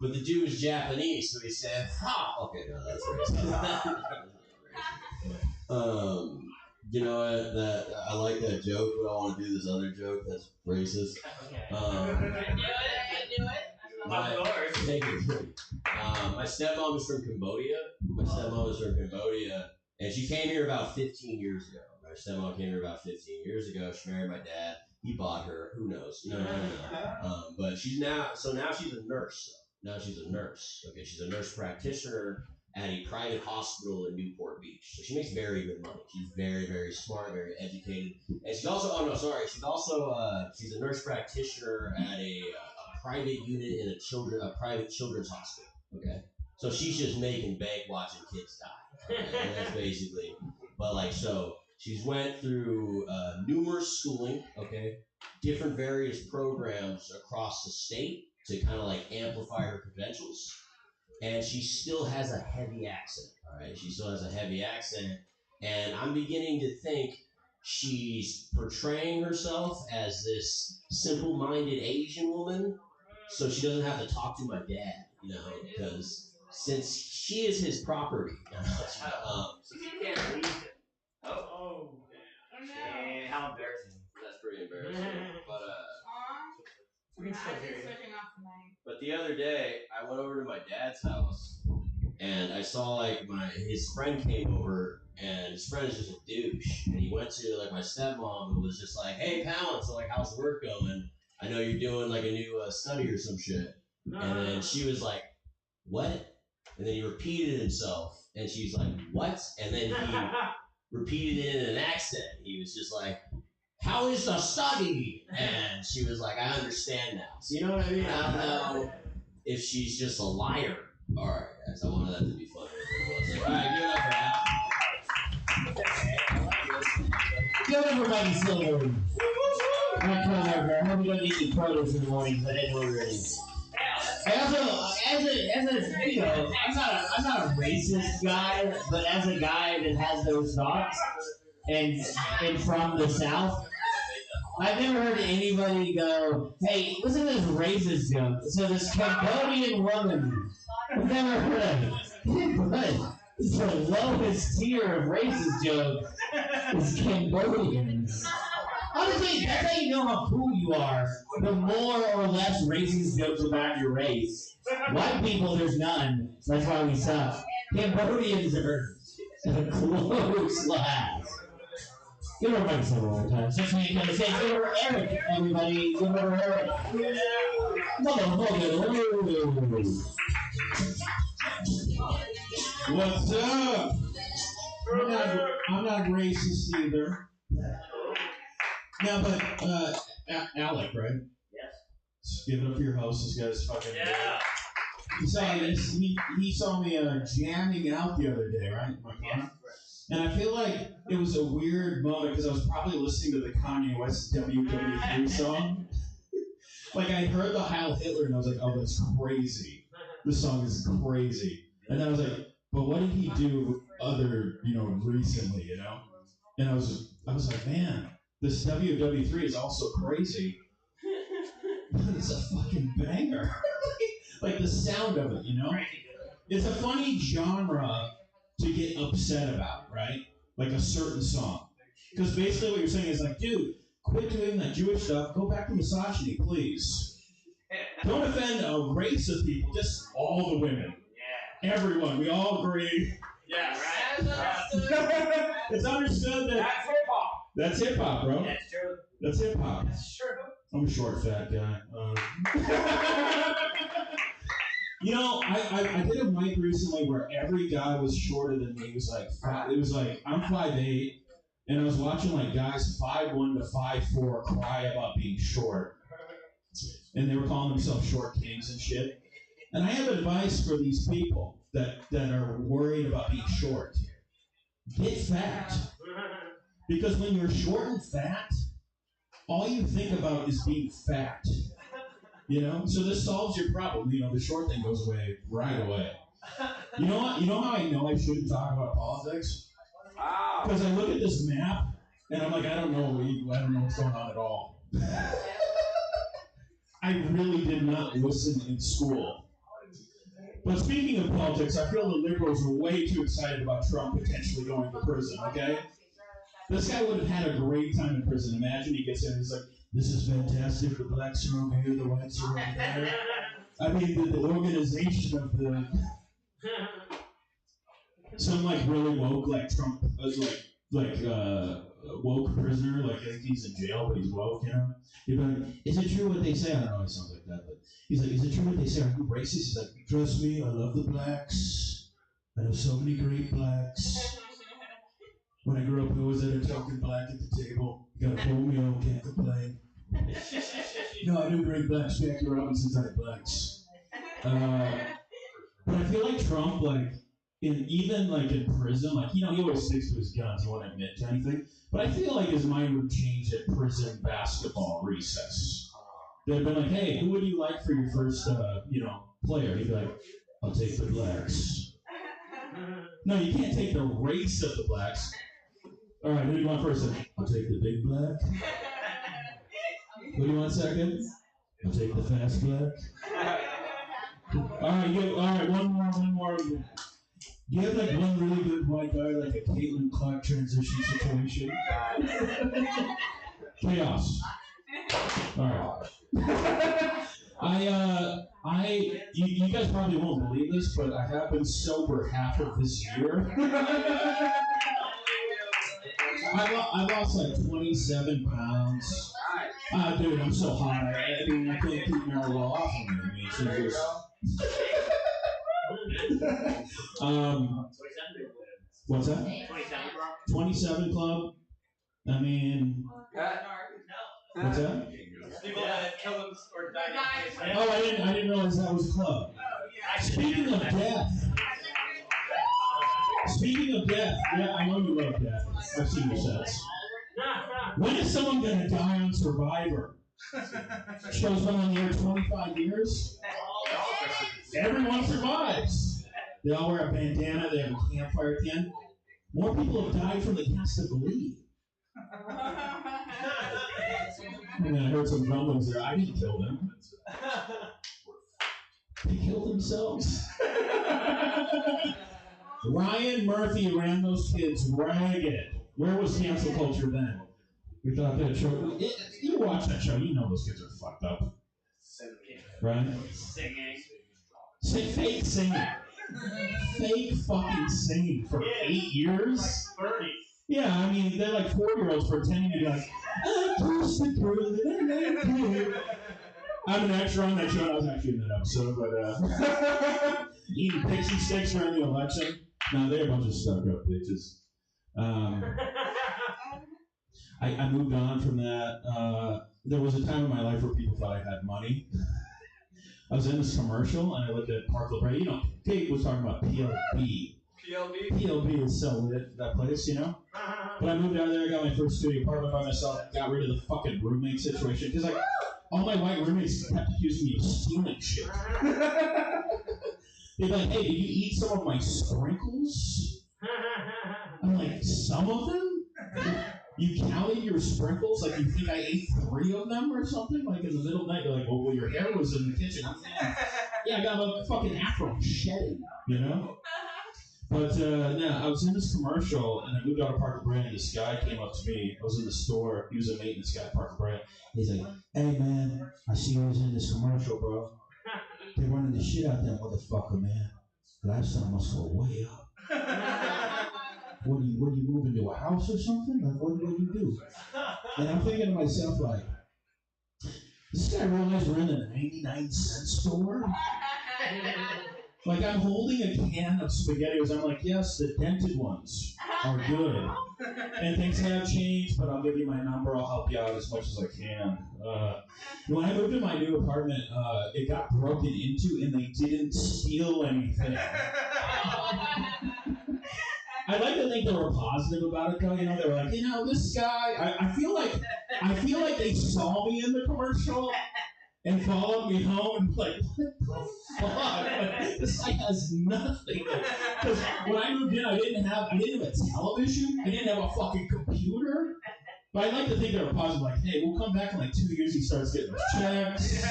But the dude was Japanese, so he said, "Ha." Okay, no, that's racist. You know what? That I like that joke, but I want to do this other joke that's racist. My stepmom is from Cambodia. And she came here about 15 years ago. My stepmom came here about 15 years ago. She married my dad. He bought her. Who knows? You know. But now she's a nurse. Now she's a nurse. Okay, she's a nurse practitioner at a private hospital in Newport Beach. So she makes very good money. She's very, very smart, very educated. And she's also, she's a nurse practitioner at a private unit in a private children's hospital. Okay. So she's just making bank watching kids die. Okay? And that's basically, but like, so she's went through numerous schooling, okay, different various programs across the state to kind of like amplify her credentials. And she still has a heavy accent, all right? She still has a heavy accent. And I'm beginning to think she's portraying herself as this simple-minded Asian woman so she doesn't have to talk to my dad, you know, because since she is his property, So you can't leave it. Oh, man, how embarrassing. That's pretty embarrassing. But, Switching off the mic. But the other day, I went over to my dad's house, and I saw like his friend came over, and his friend is just a douche. And he went to like my stepmom and was just like, "Hey, pal, so like, how's the work going? I know you're doing like a new study or some shit." And then she was like, "What?" And then he repeated himself, and she's like, "What?" And then he repeated it in an accent. He was just like, "How is the study?" And she was like, "I understand now." So you know what I mean? I don't know if she's just a liar. All right, guys, I wanted that to be funny. All right, give it up for Al. Give it up for Mikey Silver. My coworker. I hope you don't eat any produce in the morning, but I didn't order any. And also, as a you know, I'm not a racist guy, but as a guy that has those thoughts and from the South, I've never heard anybody go, "Hey, listen to this racist joke." So this Cambodian woman, I've never heard of it. But the lowest tier of racist jokes is Cambodians. Honestly, that's how you know how cool you are. The more or less racist jokes about your race. White people, there's none. That's why we suck. Cambodians are a close last. Give everybody some more time. Just make a say, give over Eric, everybody. Give over Eric. Motherfucker. What's up? I'm not racist either. No, but Alec, right? Yes. Just give it up for your host. This guy's fucking. Yeah. He saw me jamming out the other day, right? In my car. And I feel like it was a weird moment because I was probably listening to the Kanye West WW3 song. Like I heard the Heil Hitler and I was like, oh, that's crazy. This song is crazy. And then I was like, but what did he do recently, And I was like, man, this WW3 is also crazy. But it's a fucking banger. Like the sound of it, It's a funny genre to get upset about, right? Like a certain song. Because basically what you're saying is like, dude, quit doing that Jewish stuff. Go back to misogyny, please. Don't offend a race of people, just all the women. Yeah. Everyone. We all agree. Yeah, right. It's understood that. That's hip hop. That's hip hop, bro. That's true. That's hip hop. That's true. I'm a short, fat guy. I did a mic recently where every guy was shorter than me. It was like I'm 5'8", and I was watching like guys 5'1" to 5'4" cry about being short, and they were calling themselves short kings and shit. And I have advice for these people that are worried about being short. Get fat, because when you're short and fat, all you think about is being fat. So this solves your problem. The short thing goes away right away. You know what? You know how I know I shouldn't talk about politics? Because I look at this map and I'm like, I don't know what's going on at all. I really did not listen in school. But speaking of politics, I feel the liberals are way too excited about Trump potentially going to prison, okay? This guy would have had a great time in prison. Imagine he gets in and he's like, this is fantastic. The blacks are over here, the whites are over there. I mean, the organization of the... Some, really woke, Trump was, woke prisoner. I think he's in jail, but he's woke, He'd be like, is it true what they say? I don't know, he sounds like that, but he's like, is it true what they say? Are you racist? He's like, trust me, I love the blacks. I know so many great blacks. When I grew up, I was at a token black at the table. Got a full meal, can't complain. No, I do great blacks. Jackie Robinson's out of blacks. But I feel like Trump, in prison, he always sticks to his guns. He won't admit to anything. But I feel like his mind would change at prison basketball recess. They'd been like, hey, who would you like for your first, player? He'd be like, I'll take the blacks. No, you can't take the race of the blacks. All right, who do you want first? I'll take the big black. Who do you want second? I'll take the fast black. All right, one more. Do you have one really good white guy, like a Caitlin Clark transition situation? Chaos. All right. You guys probably won't believe this, but I have been sober half of this year. I lost 27 pounds. Dude, I'm so hot. I can't keep marijuana off of me. I mean, it's just... What's that? 27 Club? I mean... What's that? People that kill them or die. Oh, I didn't realize that was a club. Speaking of death, yeah, I know you love death. I've seen your sets. When is someone gonna die on Survivor? Show's been on the air 25 years. Everyone survives. They all wear a bandana. They have a campfire at the end. More people have died from the cast of Glee. I heard some rumblings there. I didn't kill them. They killed themselves. Ryan Murphy ran those kids ragged. Where was cancel culture then? We thought that show. You watch that show, you know those kids are fucked up, right? Singing. Fake singing. Fake fucking singing for 8 years. 30. Yeah, I mean they're like 4-year-olds pretending to be like, I kissed the girl that I knew. I'm an actor on that show. I was actually in that episode, but eating pixie sticks during the election. No, they're a bunch of stuck-up bitches. I moved on from that. There was a time in my life where people thought I had money. I was in this commercial, and I looked at Park La Brea. You know, Kate was talking about PLB. PLB? PLB is so lit, that place, you know? But I moved out there, I got my first studio apartment by myself, got rid of the fucking roommate situation. Because, like, all my white roommates kept accusing me of stealing shit. They'd be like, hey, did you eat some of my sprinkles? I'm like, some of them? You counted your sprinkles? Like, you think I ate 3 of them or something? Like, in the middle of the night, they're like, well, your hair was in the kitchen. I'm like, yeah, I got a fucking afro shedding, you know? But, no, I was in this commercial, and I moved out of Park La Brea, and this guy came up to me. I was in the store. He was a maintenance guy at Park La Brea. He's like, hey, man, I see you was in this commercial, bro. They're running the shit out that motherfucker, man. Last time I saw way up. What do you move into a house or something? Like, what do you do? And I'm thinking to myself, like, this guy realized we're in a 99-cent store? Like, I'm holding a can of SpaghettiOs. I'm like, yes, the dented ones are good. And things have changed, but I'll give you my number. I'll help you out as much as I can. When I moved to my new apartment, it got broken into, and they didn't steal anything. I like to think they were positive about it, though. You know, they were like, you know, this guy. I feel like they saw me in the commercial and followed me home and like, what the fuck? Like, this guy has nothing. Because when I moved in, I didn't have a television. I didn't have a fucking computer. But I like to think they were positive, like, hey, we'll come back in like 2 years. He starts getting his checks.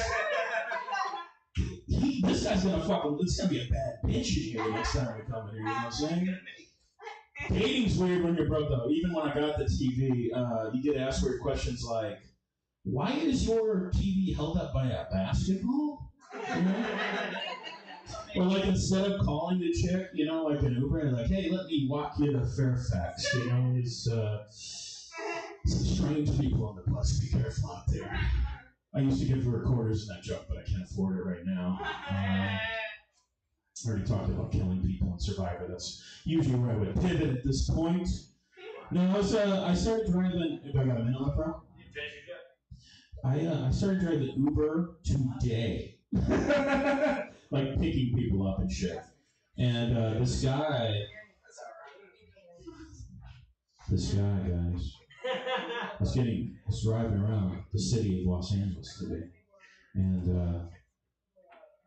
This guy's it's gonna be a bad bitch in here the next time we come in here. You know what I'm saying? Dating's weird when you're broke, though. Even when I got the TV, you get asked weird questions like, why is your TV held up by a basketball? You know? Or like instead of calling the chick, you know, like an Uber, like, hey, let me walk you to Fairfax. You know, there's some strange people on the bus. Be careful out there. I used to give her quarters in that joke, but I can't afford it right now. I already talked about killing people in Survivor. That's usually where I would pivot at this point. No, I started driving. If I got a minute left, bro? I started driving Uber today. Like picking people up and shit. And this guy, guys, was driving around the city of Los Angeles today. And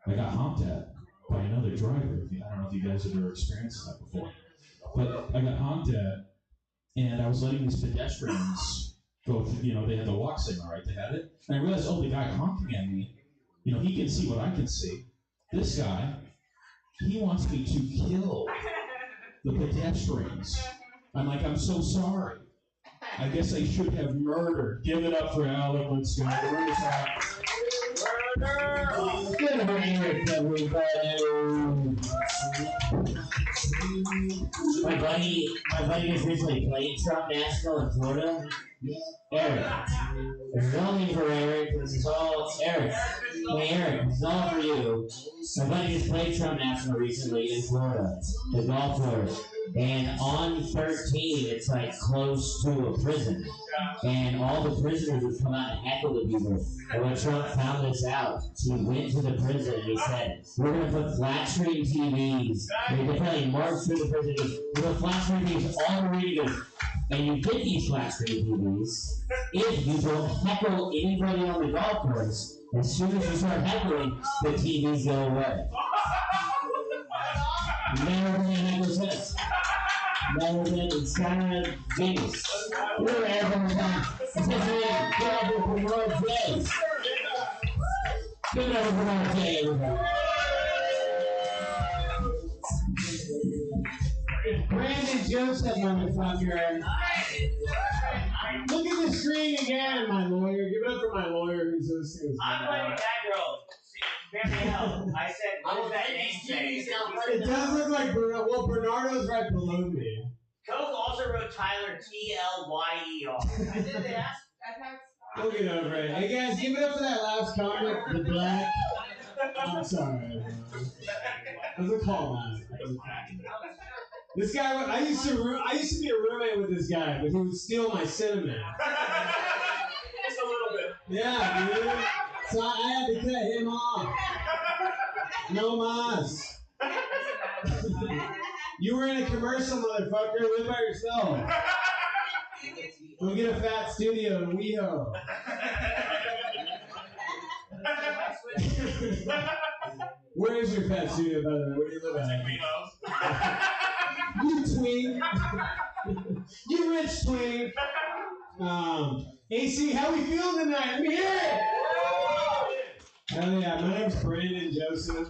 I got honked at by another driver. I don't know if you guys have ever experienced that before. But I got honked at, and I was letting these pedestrians go through, you know, they had the walk signal, right? They had it. And I realized, oh, the guy honking at me, you know, he can see what I can see. This guy, he wants me to kill the pedestrians. I'm like, I'm so sorry. I guess I should have murdered. Give it up for Alec. Let's go. Good morning, everybody. My buddy just recently played Trump National in Florida. Eric. This is all me for Eric. This is all Eric. Hey Eric, this is all for you. My buddy just played Trump National recently in Florida, the golf course. And on 13, it's like close to a prison. And all the prisoners would come out and heckle the people. And when Trump found this out, he went to the prison and he said, we're going to put flat screen TVs. And they probably marched through the prison. We're going to flat screen TVs all the way. And you get these flat screen TVs if you don't heckle anybody on the golf course. As soon as you start heckling, the TVs go away. Never been heckle since. Never been. It's kind of genius. We're having a time. Especially for World Days. Give it over for World Day, everybody. Brandon Joseph, motherfucker. Look at the screen again, my lawyer. Give it up for my lawyer who's listening. I'm blaming that girl. Marielle. I said, what does that name say? It does look like well, Bernardo's right below me. Coke also wrote Tyler T-L-Y-E-R. I did they ask? We'll get over it. Hey guys, give it up for that last comment. The black. I'm sorry. That was a call, man. This guy, I used to be a roommate with this guy, but he would steal my cinnamon. Just a little bit. Yeah, dude. So I had to cut him off. No mas. You were in a commercial, motherfucker. Live by yourself. Go get a fat studio in WeHo. Where is your fat studio, by the way? Where do you live at? You twink. You rich twink. AC, how we feeling tonight? Let me hear it. Hell yeah, my name's Brandon Joseph.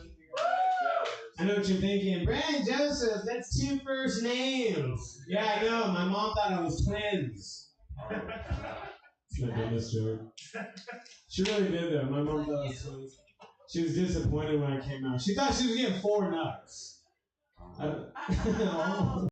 I know what you're thinking. Brandon Joseph, that's 2 first names. Yeah, I know. My mom thought I was twins. It's my dumbest joke. She really did, though. My mom thought I was twins. She was disappointed when I came out. She thought she was getting 4 nuts.